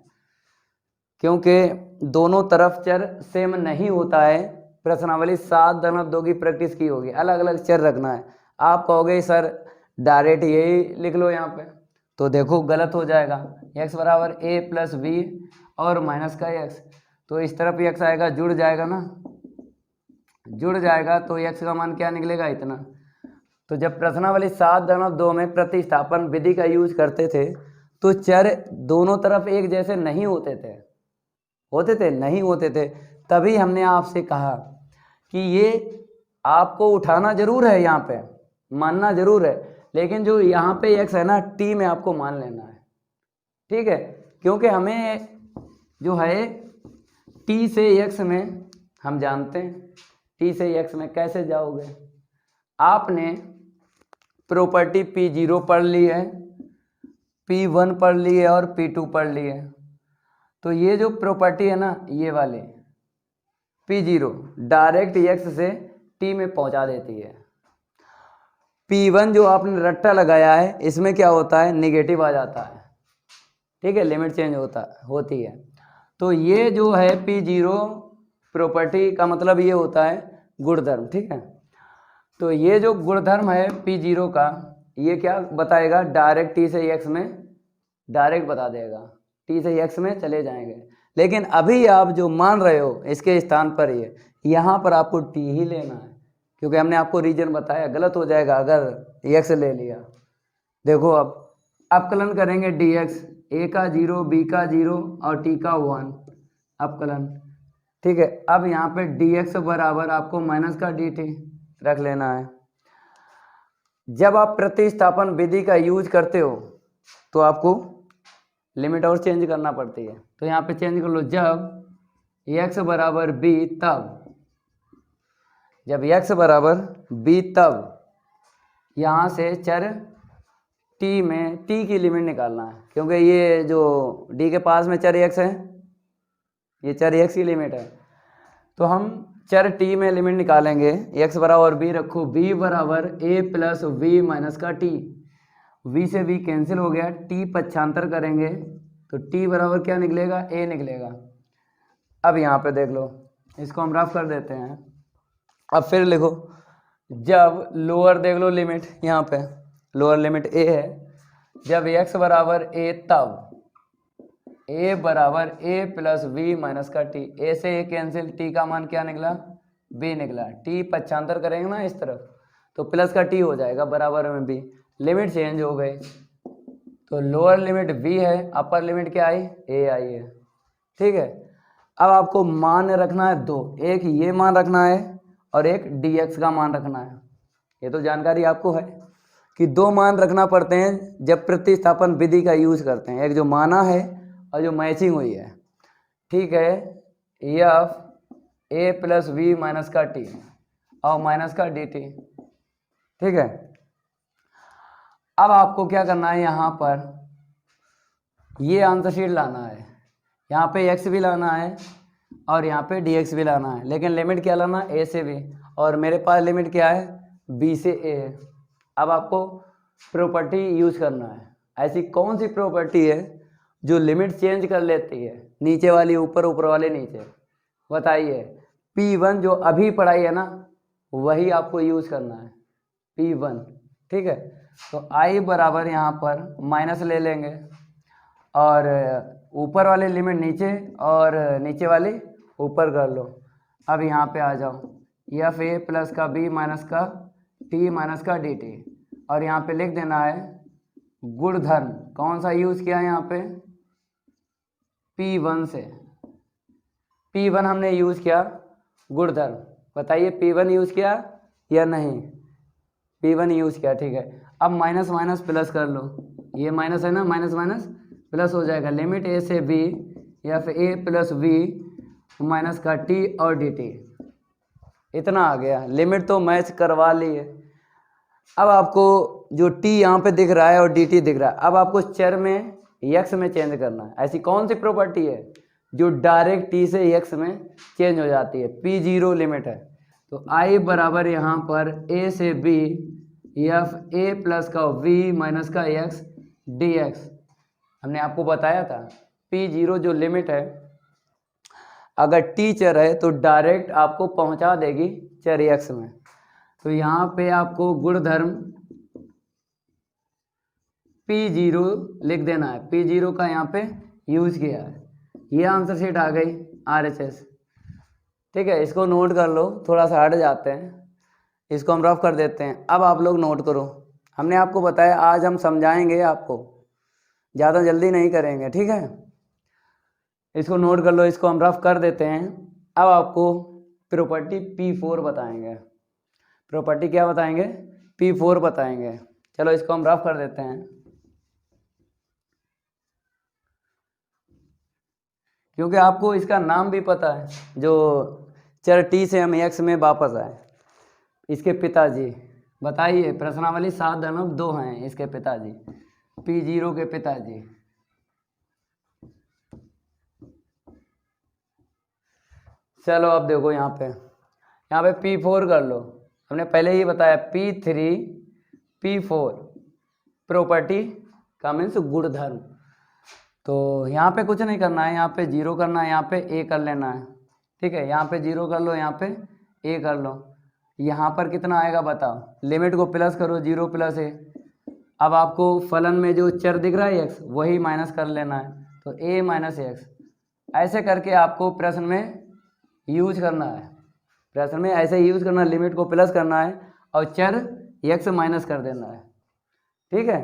क्योंकि दोनों तरफ चर सेम नहीं होता है। प्रश्नावली 7.2 की प्रैक्टिस की होगी, अलग अलग चर रखना है। आप कहोगे सर डायरेक्ट यही लिख लो यहाँ पे, तो देखो गलत हो जाएगा। x बराबर a प्लस बी और माइनस का x, तो इस तरफ x आएगा, जुड़ जाएगा ना, जुड़ जाएगा, तो x का मान क्या निकलेगा, इतना। तो जब प्रश्नावली 7.2 में प्रतिस्थापन विधि का यूज करते थे, तो चर दोनों तरफ एक जैसे नहीं होते थे, नहीं होते थे। तभी हमने आपसे कहा कि ये आपको उठाना जरूर है, यहाँ पे मानना जरूर है, लेकिन जो यहाँ पे x है ना, t में आपको मान लेना है, ठीक है। क्योंकि हमें जो है t से x में, हम जानते हैं t से x में कैसे जाओगे। आपने प्रॉपर्टी P0 पढ़ ली है, P1 पढ़ ली है और P2 पढ़ ली है। तो ये जो प्रॉपर्टी है ना, ये वाले P0 डायरेक्ट x से t में पहुंचा देती है। P1 जो आपने रट्टा लगाया है, इसमें क्या होता है, निगेटिव आ जाता है, ठीक है, लिमिट चेंज होती है। तो ये जो है P0 प्रॉपर्टी का मतलब ये होता है गुणधर्म, ठीक है। तो ये जो गुणधर्म है P0 का, ये क्या बताएगा, डायरेक्ट t से x में डायरेक्ट बता देगा, t से x में चले जाएंगे। लेकिन अभी आप जो मान रहे हो इसके स्थान पर ये, यहाँ पर आपको t ही लेना है, क्योंकि हमने आपको रीजन बताया, गलत हो जाएगा अगर x ले लिया। देखो अब अपकलन करेंगे dx, a का 0, b का 0 और t का 1, अपकलन, ठीक है। अब यहाँ पे dx बराबर आपको माइनस का dt रख लेना है। जब आप प्रतिस्थापन विधि का यूज करते हो तो आपको लिमिट और चेंज करना पड़ती है। तो यहाँ पे चेंज कर लो, जब x बराबर b तब, जब x बराबर b तब यहाँ से चर t में t की लिमिट निकालना है, क्योंकि ये जो d के पास में चर x है, ये चर x की लिमिट है। तो हम चर t में लिमिट निकालेंगे, x बराबर b रखो, b बराबर a प्लस v माइनस का t, v से v कैंसिल हो गया, t पक्षांतर करेंगे तो t बराबर क्या निकलेगा, a निकलेगा। अब यहाँ पे देख लो, इसको हम रफ कर देते हैं। अब फिर लिखो, जब लोअर देख लो लिमिट, यहाँ पे लोअर लिमिट a है, जब x बराबर a तब a बराबर a प्लस v माइनस का t, a से a कैंसिल, t का मान क्या निकला, b निकला, t पक्षांतर करेंगे ना इस तरफ तो प्लस का t हो जाएगा बराबर में b, लिमिट चेंज हो गई। तो लोअर लिमिट v है, अपर लिमिट क्या आई, a आई है। ठीक है, अब आपको मान रखना है दो, एक ये मान रखना है और एक dx का मान रखना है। ये तो जानकारी आपको है कि दो मान रखना पड़ते हैं जब प्रतिस्थापन विधि का यूज करते हैं, एक जो माना है और जो मैचिंग हुई है। ठीक है, f a plus v minus का टी और माइनस का डी टी। ठीक है, अब आपको क्या करना है, यहाँ पर ये आंसर शीट लाना है, यहाँ पे x भी लाना है और यहाँ पे dx भी लाना है, लेकिन लिमिट क्या लाना है, a से b, और मेरे पास लिमिट क्या है, b से a है। अब आपको प्रॉपर्टी यूज करना है। ऐसी कौन सी प्रॉपर्टी है जो लिमिट चेंज कर लेती है, नीचे वाली ऊपर, ऊपर वाले नीचे, बताइए। P1 जो अभी पढ़ाई है ना, वही आपको यूज करना है, P1। ठीक है, तो I बराबर यहाँ पर माइनस ले लेंगे और ऊपर वाले लिमिट नीचे और नीचे वाली ऊपर कर लो। अब यहाँ पे आ जाओ, एफ ए प्लस का बी माइनस का टी माइनस का डी टी, और यहाँ पे लिख देना है गुणधर्म, कौन सा यूज किया है यहाँ पे, P1 से। P1 हमने यूज किया गुणधर्म, बताइए P1 यूज किया या नहीं, P1 यूज किया। ठीक है, अब माइनस माइनस प्लस कर लो, ये माइनस है ना, माइनस माइनस प्लस हो जाएगा, लिमिट a से b या फिर a प्लस v माइनस का t और dt, इतना आ गया। लिमिट तो मैच करवा ली है। अब आपको जो t यहाँ पे दिख रहा है और dt दिख रहा है, अब आपको चर में x में चेंज करना है। ऐसी कौन सी प्रॉपर्टी है जो डायरेक्ट t से x में चेंज हो जाती है, P0 लिमिट है। तो I बराबर यहाँ पर a से b एफ a प्लस का v माइनस का x dx, हमने आपको बताया था P0 जो लिमिट है, अगर t चर है तो डायरेक्ट आपको पहुंचा देगी चर x में। तो यहाँ पे आपको गुणधर्म P0 लिख देना है, P0 का यहाँ पे यूज किया है। ये आंसर शीट आ गई RHS। ठीक है, इसको नोट कर लो, थोड़ा सा हट जाते हैं, इसको हम रफ कर देते हैं। अब आप लोग नोट करो, हमने आपको बताया आज हम समझाएंगे आपको, ज़्यादा जल्दी नहीं करेंगे। ठीक है, इसको नोट कर लो, इसको हम रफ कर देते हैं। अब आपको प्रॉपर्टी P4 बताएंगे, प्रॉपर्टी क्या बताएंगे, P4 बताएंगे। चलो इसको हम रफ कर देते हैं, क्योंकि आपको इसका नाम भी पता है, जो चर t से हम x में वापस आए, इसके पिताजी। बताइए, प्रश्नावली 7-2 हैं इसके पिताजी, P0 के पिताजी। चलो अब देखो यहाँ पे P4 कर लो, हमने पहले ही बताया P3 P4 प्रॉपर्टी का मीन्स गुणधर्म। तो यहाँ पे कुछ नहीं करना है, यहाँ पे 0 करना है, यहाँ पे a कर लेना है। ठीक है, यहाँ पे 0 कर लो, यहाँ पे a कर लो। यहाँ पर कितना आएगा बताओ, लिमिट को प्लस करो, 0 प्लस a। अब आपको फलन में जो चर दिख रहा है x, वही माइनस कर लेना है, तो a माइनस x। ऐसे करके आपको प्रश्न में यूज करना है, प्रश्न में ऐसे यूज करना, लिमिट को प्लस करना है और चर x माइनस कर देना है। ठीक है,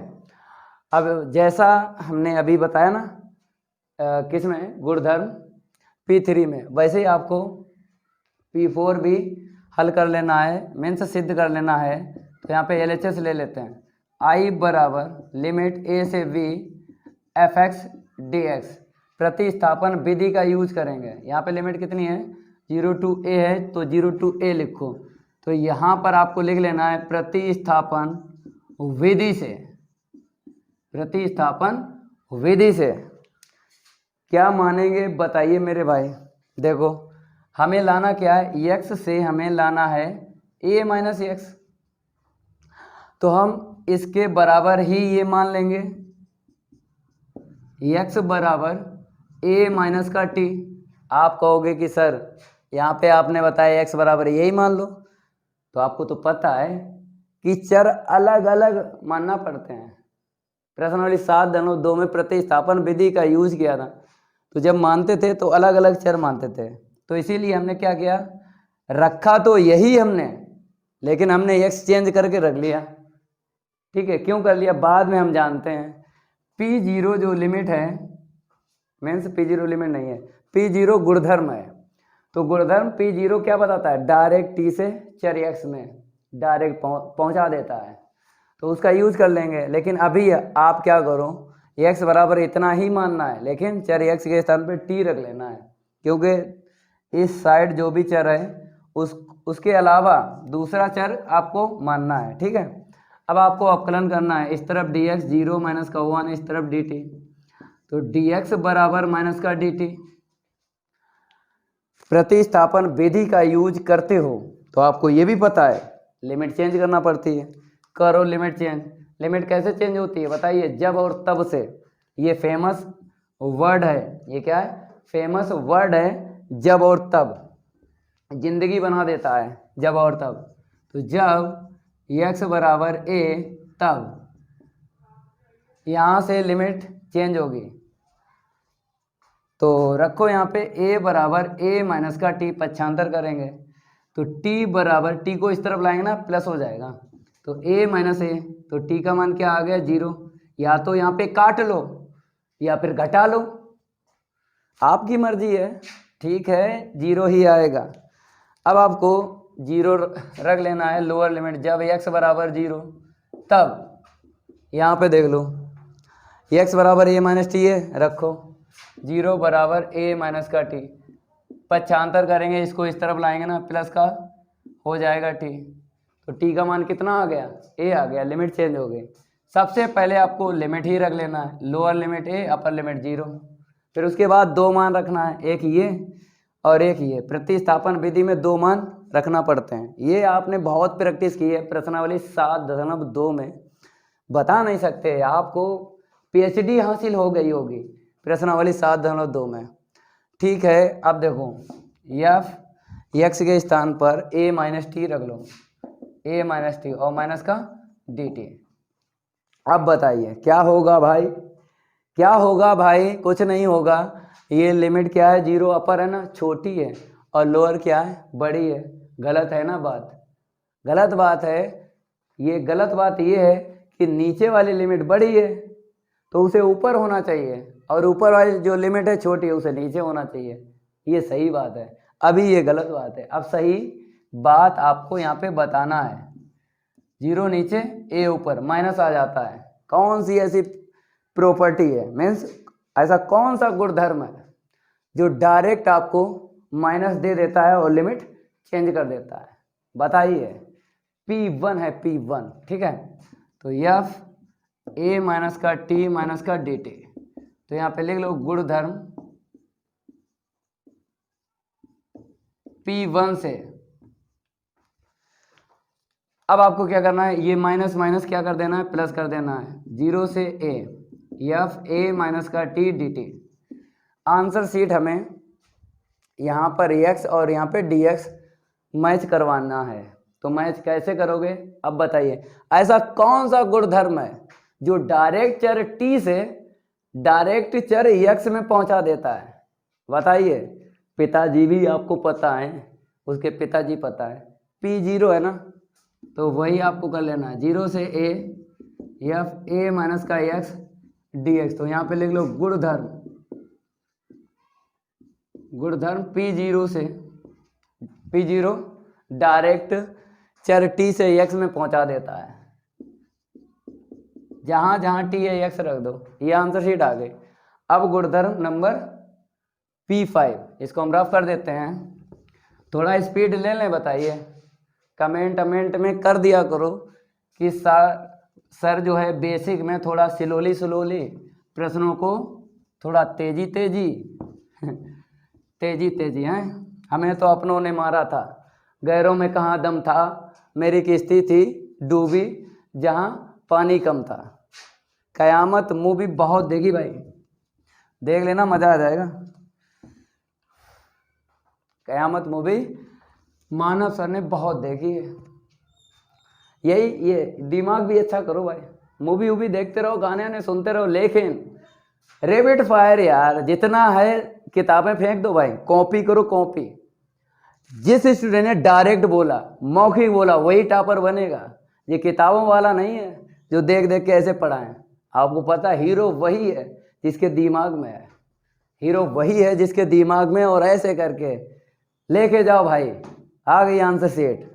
अब जैसा हमने अभी बताया ना किस में, गुणधर्म P3 में, वैसे ही आपको P4 भी हल कर लेना है, मीन्स सिद्ध कर लेना है। तो यहाँ पे LHS ले लेते हैं, I बराबर लिमिट a से v fx dx प्रतिस्थापन विधि का यूज करेंगे। यहाँ पे लिमिट कितनी है 0 to a है तो 0 to a लिखो। तो यहाँ पर आपको लिख लेना है प्रतिस्थापन विधि से, प्रतिस्थापन विधि से क्या मानेंगे बताइए मेरे भाई। देखो हमें लाना क्या है, x से हमें लाना है a माइनस एक्स, तो हम इसके बराबर ही ये मान लेंगे x बराबर a माइनस का t। आप कहोगे कि सर यहाँ पे आपने बताया x बराबर यही मान लो, तो आपको तो पता है कि चर अलग अलग मानना पड़ते हैं। प्रश्नावली 7.2 में प्रतिस्थापन विधि का यूज किया था, तो जब मानते थे तो अलग अलग चर मानते थे, तो इसीलिए हमने क्या किया, रखा तो यही हमने, लेकिन हमने x चेंज करके रख लिया। ठीक है, क्यों कर लिया बाद में हम जानते हैं। P0 जो लिमिट है, मीन्स P0 लिमिट नहीं है, P0 गुणधर्म है। तो गुणधर्म P0 क्या बताता है, डायरेक्ट t से चर x में डायरेक्ट पहुंचा देता है, तो उसका यूज कर लेंगे। लेकिन अभी आप क्या करो, x बराबर इतना ही मानना है, लेकिन चर x के स्थान पे t रख लेना है, क्योंकि इस साइड जो भी चर है उसके अलावा दूसरा चर आपको मानना है। ठीक है, अब आपको अवकलन करना है, इस तरफ dx 0 माइनस का 1, इस तरफ dt, तो dx बराबर माइनस का dt। प्रतिस्थापन विधि का यूज करते हो तो आपको ये भी पता है लिमिट चेंज करना पड़ती है। करो लिमिट चेंज। लिमिट कैसे चेंज होती है बताइए, जब और तब से। ये फेमस वर्ड है, ये क्या है, फेमस वर्ड है, जब और तब, जिंदगी बना देता है जब और तब। तो जब x बराबर a तब यहाँ से लिमिट चेंज होगी, तो रखो यहाँ पे a बराबर a माइनस का t, पक्षांतर करेंगे तो t बराबर, t को इस तरफ लाएंगे ना प्लस हो जाएगा, तो a माइनस a, तो t का मान क्या आ गया 0। या तो यहाँ पे काट लो या फिर घटा लो, आपकी मर्जी है। ठीक है, 0 ही आएगा। अब आपको 0 रख लेना है लोअर लिमिट, जब x बराबर 0 तब यहाँ पे देख लो x बराबर a माइनस टी है, रखो 0 बराबर a माइनस का t, पक्षांतर करेंगे, इसको इस तरफ लाएंगे ना प्लस का हो जाएगा t, तो t का मान कितना आ गया a आ गया, लिमिट चेंज हो गई। सबसे पहले आपको लिमिट ही रख लेना है, lower limit a upper limit 0, फिर उसके बाद दो मान रखना है, एक ये और एक ये। प्रतिस्थापन विधि में दो मान रखना पड़ते हैं, ये आपने बहुत प्रैक्टिस की है। प्रश्नावली 7.2 में बता नहीं सकते, आपको PhD हासिल हो गई होगी प्रश्नावली 7.2 में। ठीक है, अब देखो f x के स्थान पर a माइनस टी रख लो, a माइनस टी और माइनस का dt। अब बताइए क्या होगा भाई, क्या होगा भाई, कुछ नहीं होगा। ये लिमिट क्या है 0 अपर है ना, छोटी है, और लोअर क्या है बड़ी है। गलत है ना बात, गलत बात है ये। गलत बात ये है कि नीचे वाली लिमिट बड़ी है तो उसे ऊपर होना चाहिए, और ऊपर वाली जो लिमिट है छोटी है उसे नीचे होना चाहिए। ये सही बात है, अभी ये गलत बात है। अब सही बात आपको यहाँ पे बताना है, 0 नीचे a ऊपर, माइनस आ जाता है। कौन सी ऐसी प्रॉपर्टी है, मीन्स ऐसा कौन सा गुणधर्म है जो डायरेक्ट आपको माइनस दे देता है और लिमिट चेंज कर देता है, बताइए। P1 है, P1। ठीक है, तो f a माइनस का t माइनस का dt, तो यहाँ पे लिख लो गुणधर्म P1 से। अब आपको क्या करना है, ये माइनस माइनस क्या कर देना है, प्लस कर देना है। 0 से a, f a माइनस का t dt। आंसर शीट हमें यहाँ पर x और यहाँ पे dx मैच करवाना है, तो मैच कैसे करोगे अब बताइए। ऐसा कौन सा गुणधर्म है जो डायरेक्ट चर t से डायरेक्ट चर x में पहुंचा देता है, बताइए। पिताजी भी आपको पता है, उसके पिताजी पता है, P0 है ना, तो वही आपको कर लेना है। 0 से a, f a माइनस का x dx, तो यहाँ पे लिख लो गुणधर्म, गुणधर्म P0 से, P0 डायरेक्ट चर t से x में पहुंचा देता है। जहां जहां t है x रख दो, ये आंसर शीट आ गई। अब गुणधर्म नंबर P5, इसको हम रफ कर देते हैं। थोड़ा स्पीड ले लें, बताइए कमेंट में कर दिया करो कि सर जो है बेसिक में थोड़ा स्लोली प्रश्नों को थोड़ा तेजी हैं। हमें तो अपनों ने मारा था, गैरों में कहाँ दम था, मेरी किश्ती थी डूबी जहाँ पानी कम था। कयामत मूवी बहुत देखी भाई, देख लेना मजा आ जाएगा। कयामत मूवी मानव सर ने बहुत देखी है। ये दिमाग भी अच्छा करो भाई, मूवी वूवी देखते रहो, गाने सुनते रहो, लेकिन रैपिड फायर यार जितना है किताबें फेंक दो भाई, कॉपी करो कॉपी। जिस स्टूडेंट ने डायरेक्ट बोला, मौखिक बोला, वही टॉपर बनेगा। ये किताबों वाला नहीं है जो देख देख के ऐसे पढ़ाएं। आपको पता हीरो वही है जिसके दिमाग में है, हीरो वही है जिसके दिमाग में, और ऐसे करके लेके जाओ भाई। आ गई आंसर सेट,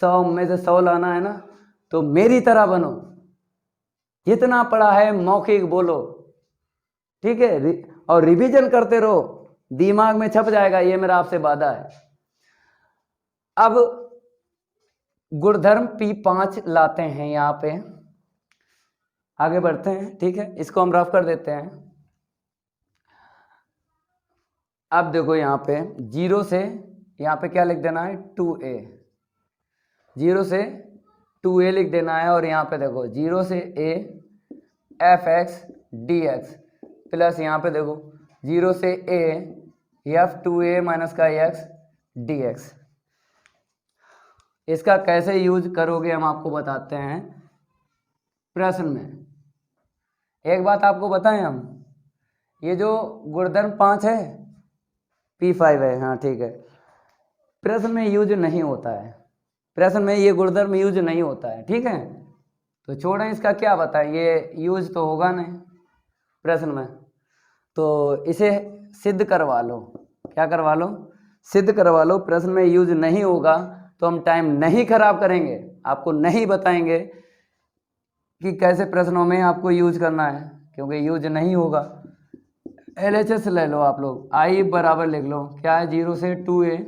100 में से 100 लाना है ना, तो मेरी तरह बनो, जितना पढ़ा है मौखिक बोलो, ठीक है, और रिवीजन करते रहो, दिमाग में छप जाएगा, ये मेरा आपसे वादा है। अब गुणधर्म P5 लाते हैं यहाँ पे, आगे बढ़ते हैं, ठीक है, इसको हम रफ कर देते हैं। अब देखो यहाँ पे 0 से यहाँ पे क्या लिख देना है 2a, 0 से 2a लिख देना है, और यहाँ पे देखो 0 से a f(x) dx प्लस यहाँ पे देखो 0 से a f(2a माइनस का x dx। इसका कैसे यूज करोगे हम आपको बताते हैं प्रश्न में। एक बात आपको बताएं हम, ये जो गुणधर्म 5 है P5 है, हाँ ठीक है, प्रश्न में यूज नहीं होता है, प्रश्न में ये गुणधर्म यूज नहीं होता है, ठीक है, तो छोड़ें, इसका क्या बताएं, ये यूज तो होगा नहीं प्रश्न में, तो इसे सिद्ध करवा लो। क्या करवा लो? सिद्ध करवा लो। प्रश्न में यूज नहीं होगा तो हम टाइम नहीं खराब करेंगे, आपको नहीं बताएंगे कि कैसे प्रश्नों में आपको यूज करना है, क्योंकि यूज नहीं होगा। LHS ले लो आप लोग, I बराबर लिख लो, क्या है 0 से 2a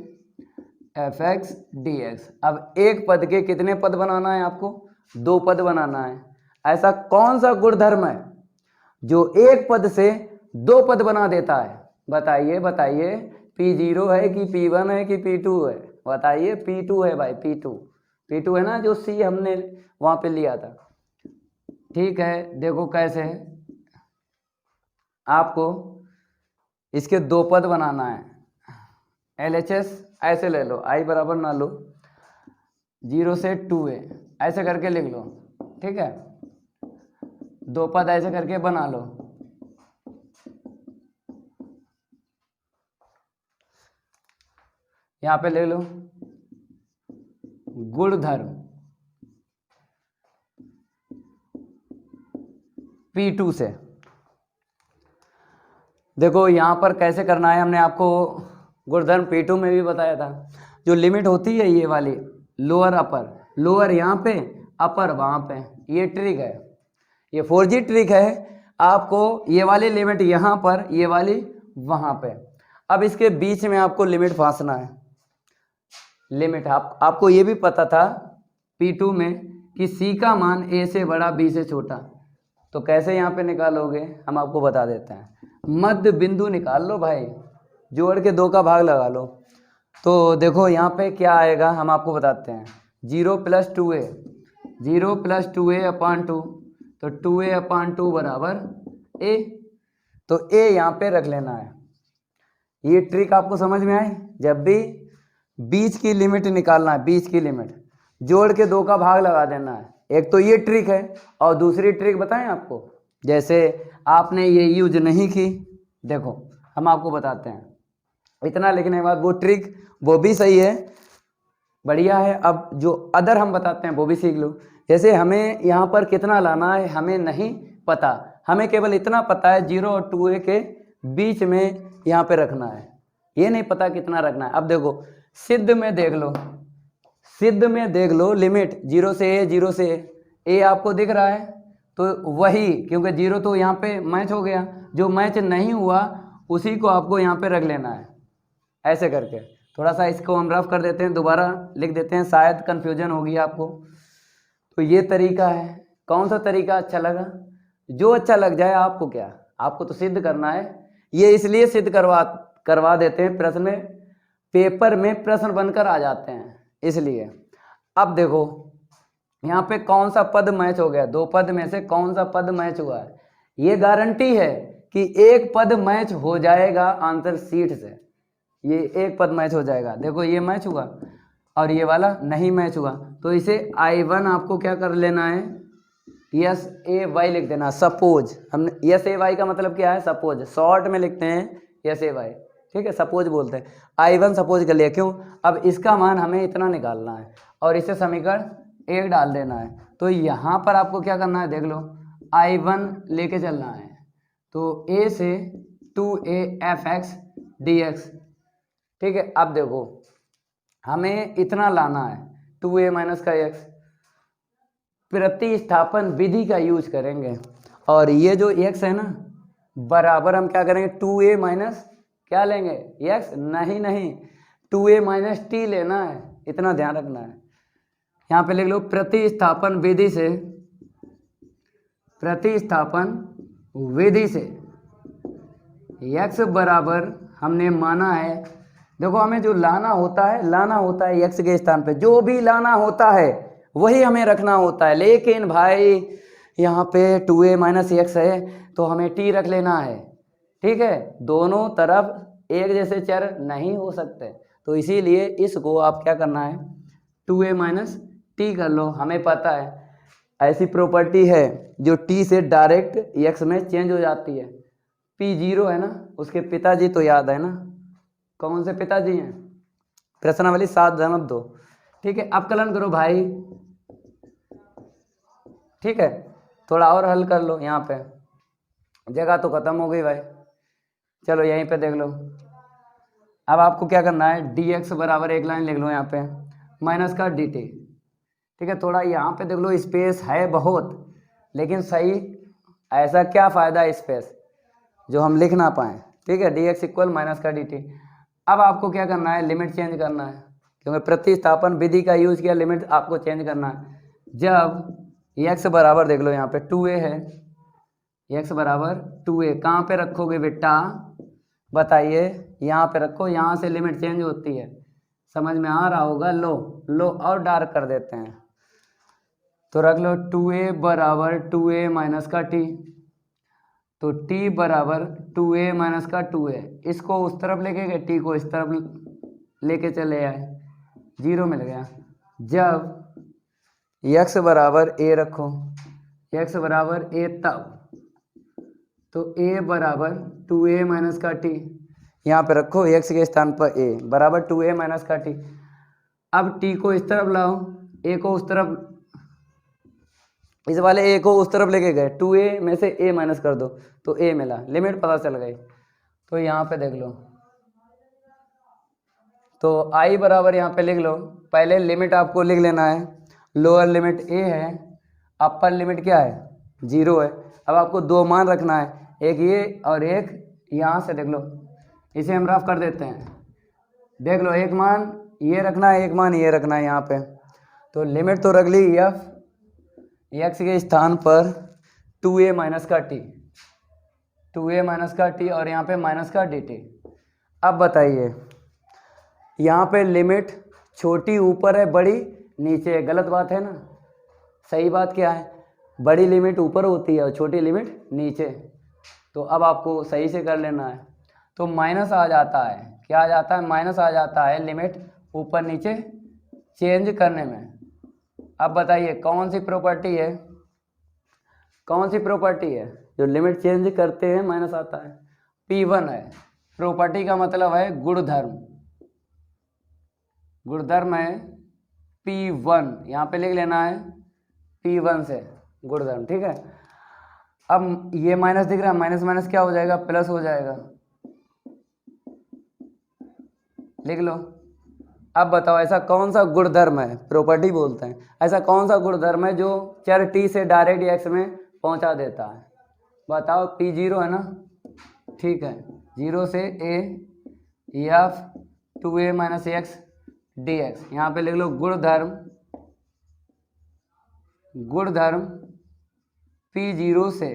f(x) dx। अब एक पद के कितने पद बनाना है आपको? 2 पद बनाना है। ऐसा कौन सा गुणधर्म है जो एक पद से 2 पद बना देता है? बताइए बताइए, P0 है कि P1 है कि P2 है? बताइए। P2 है भाई, P2 है ना, जो C हमने वहां पे लिया था, ठीक है। देखो कैसे आपको इसके 2 पद बनाना है। LHS ऐसे ले लो, I बराबर ना लो, 0 से 2a ऐसे करके लिख लो, ठीक है, 2 पद ऐसे करके बना लो। यहां पे ले लो गुणधर्म P2 से। देखो यहां पर कैसे करना है, हमने आपको गुणधर्म P2 में भी बताया था। जो लिमिट होती है ये वाली, लोअर अपर, लोअर यहाँ पे, अपर वहाँ पे, ये ट्रिक है, ये 4G ट्रिक है। आपको ये वाली लिमिट यहाँ पर, ये वाली वहाँ पे। अब इसके बीच में आपको लिमिट फांसना है। लिमिट आपको ये भी पता था P2 में कि C का मान A से बड़ा B से छोटा, तो कैसे यहाँ पे निकालोगे हम आपको बता देते हैं। मध्य बिंदु निकाल लो भाई, जोड़ के 2 का भाग लगा लो, तो देखो यहाँ पे क्या आएगा हम आपको बताते हैं। 0 + 2a, 0 + 2a/2, तो 2a/2 बराबर a, तो a यहाँ पे रख लेना है। ये ट्रिक आपको समझ में आई? जब भी बीच की लिमिट निकालना है, बीच की लिमिट जोड़ के 2 का भाग लगा देना है। एक तो ये ट्रिक है, और दूसरी ट्रिक बताएं आपको, जैसे आपने ये यूज नहीं की, देखो हम आपको बताते हैं। इतना लिखने के बाद वो ट्रिक वो भी सही है, बढ़िया है। अब जो अदर हम बताते हैं वो भी सीख लो। जैसे हमें यहाँ पर कितना लाना है हमें नहीं पता, हमें केवल इतना पता है 0 और 2a के बीच में यहाँ पे रखना है, ये नहीं पता कितना रखना है। अब देखो सिद्ध में देख लो, सिद्ध में देख लो, लिमिट 0 से a, 0 से a आपको दिख रहा है, तो वही, क्योंकि 0 तो यहाँ पे मैच हो गया, जो मैच नहीं हुआ उसी को आपको यहाँ पे रख लेना है, ऐसे करके। थोड़ा सा इसको हम रफ कर देते हैं, दोबारा लिख देते हैं, शायद कन्फ्यूजन होगी आपको। तो ये तरीका है। कौन सा तरीका अच्छा लगा? जो अच्छा लग जाए आपको, क्या आपको तो सिद्ध करना है। ये इसलिए सिद्ध करवा देते हैं, प्रश्न में, पेपर में प्रश्न बनकर आ जाते हैं, इसलिए। अब देखो यहाँ पे कौन सा पद मैच हो गया, दो पद में से कौन सा पद मैच हुआ है। ये गारंटी है कि एक पद मैच हो जाएगा आंसर शीट से, ये एक पद मैच हो जाएगा। देखो ये मैच हुआ और ये वाला नहीं मैच हुआ, तो इसे I1 आपको क्या कर लेना है, यस ए वाई लिख देना। सपोज हमने यस ए वाई का मतलब क्या है, सपोज, शॉर्ट में लिखते हैं यस ए वाई, ठीक है, सपोज बोलते हैं। I1 सपोज कर लिया, क्यों? अब इसका मान हमें इतना निकालना है और इसे समीकरण 1 डाल देना है। तो यहाँ पर आपको क्या करना है, देख लो, I1 लेके चलना है, तो a से 2a fx dx, ठीक है। अब देखो हमें इतना लाना है, 2a माइनस का x, प्रतिस्थापन विधि का यूज करेंगे, और ये जो x है ना, बराबर हम क्या करेंगे, 2a माइनस क्या लेंगे, x, नहीं 2a माइनस t लेना है, इतना ध्यान रखना है। यहाँ पे लिख लो, प्रतिस्थापन विधि से, प्रतिस्थापन विधि से x बराबर हमने माना है, देखो हमें जो लाना होता है x के स्थान पे, जो भी लाना होता है वही हमें रखना होता है। लेकिन भाई यहाँ पे 2a माइनस x है तो हमें t रख लेना है, ठीक है। दोनों तरफ एक जैसे चर नहीं हो सकते, तो इसीलिए इसको आप क्या करना है, 2a माइनस t कर लो। हमें पता है ऐसी प्रॉपर्टी है जो t से डायरेक्ट x में चेंज हो जाती है। p0 है ना, उसके पिताजी तो याद है ना, कौन से पिताजी हैं, प्रश्नावली 7 जन्म 2, ठीक है। अपकलन करो भाई, ठीक है, थोड़ा और हल कर लो। यहाँ पे जगह तो खत्म हो गई भाई, चलो यहीं पे देख लो। अब आपको क्या करना है, dx बराबर एक लाइन लिख लो यहाँ पे, माइनस का dt, ठीक है। थोड़ा यहाँ पे देख लो, स्पेस है बहुत, लेकिन सही ऐसा क्या फ़ायदा स्पेस जो हम लिख ना पाएँ, ठीक है। dx इक्वल माइनस का dt। अब आपको क्या करना है, लिमिट चेंज करना है, क्योंकि प्रतिस्थापन विधि का यूज किया, लिमिट आपको चेंज करना है। जब x बराबर देख लो यहाँ पे 2a है, x बराबर 2a कहाँ पे रखोगे बेटा, बताइए, यहाँ पे रखो, यहाँ से लिमिट चेंज होती है, समझ में आ रहा होगा। लो और डार्क कर देते हैं, तो रख लो 2a बराबर 2a माइनस का t, तो t बराबर 2a माइनस का 2a, इसको उस तरफ लेके गए, t को इस तरफ लेके चले आए, 0 मिल गया। जब x बराबर a रखो, x बराबर a तब, तो a बराबर 2a माइनस का t, यहाँ पे रखो x के स्थान पर a बराबर 2a माइनस का t। अब t को इस तरफ लाओ, a को उस तरफ, इस वाले a को उस तरफ लेके गए, 2a में से a माइनस कर दो तो a मिला, लिमिट पता चल गई। तो यहाँ पे देख लो, तो i बराबर यहाँ पे लिख लो, पहले लिमिट आपको लिख लेना है, लोअर लिमिट a है, अपर लिमिट क्या है, 0 है। अब आपको दो मान रखना है, एक ये और एक यहाँ से, देख लो, इसे हम रफ कर देते हैं, देख लो, एक मान ये रखना है, एक मान ये रखना है यहाँ पे। तो लिमिट तो रख ली f, x के स्थान पर 2a माइनस का t, 2a माइनस का t, और यहाँ पे माइनस का dt। अब बताइए, यहाँ पे लिमिट छोटी ऊपर है, बड़ी नीचे है, गलत बात है ना, सही बात क्या है, बड़ी लिमिट ऊपर होती है और छोटी लिमिट नीचे। तो अब आपको सही से कर लेना है, तो माइनस आ जाता है, क्या आ जाता है, माइनस आ जाता है लिमिट ऊपर नीचे चेंज करने में। अब बताइए कौन सी प्रॉपर्टी है, कौन सी प्रॉपर्टी है जो लिमिट चेंज करते हैं माइनस आता है, P1 है। प्रॉपर्टी का मतलब है गुणधर्म, गुणधर्म है P1, यहाँ पे लिख लेना है P1 से गुणधर्म, ठीक है। अब ये माइनस दिख रहा है, माइनस माइनस क्या हो जाएगा, प्लस हो जाएगा, लिख लो। अब बताओ ऐसा कौन सा गुणधर्म है, प्रॉपर्टी बोलते हैं, ऐसा कौन सा गुणधर्म है जो चर t से डायरेक्ट x में पहुंचा देता है, बताओ। P0 है ना, ठीक है, 0 से a F 2a minus x d x. यहाँ पे लिख लो गुणधर्म P0 से,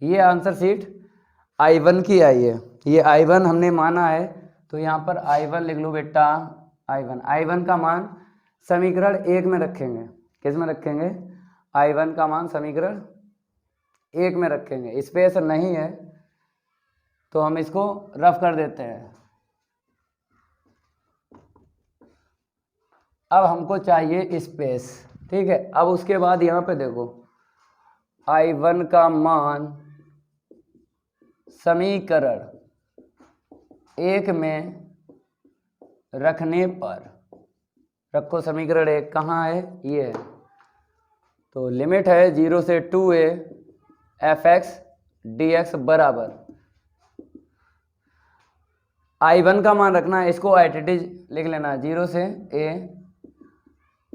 ये आंसर शीट I1 की आई है, ये I1 हमने माना है, तो यहाँ पर I1 लिख लो बेटा। I1 का मान समीकरण 1 में रखेंगे। किस में रखेंगे? I1 का मान समीकरण 1 में रखेंगे। स्पेस नहीं है तो हम इसको रफ कर देते हैं। अब हमको चाहिए स्पेस, ठीक है। अब उसके बाद यहाँ पे देखो, I1 का मान समीकरण 1 में रखने पर, रखो समीकरण 1 कहाँ है? ये है, तो लिमिट है 0 से 2a F x d x बराबर I1 का मान रखना है, इसको एट इट इज लिख लेना, 0 से a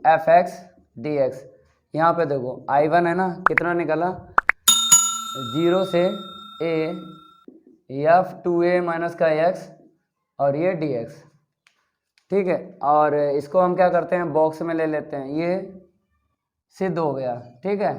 F x d x. यहाँ पे देखो I1 है ना, कितना निकला? 0 से a एफ 2a माइनस का x और ये dx, ठीक है। और इसको हम क्या करते हैं, बॉक्स में ले लेते हैं, ये सिद्ध हो गया, ठीक है।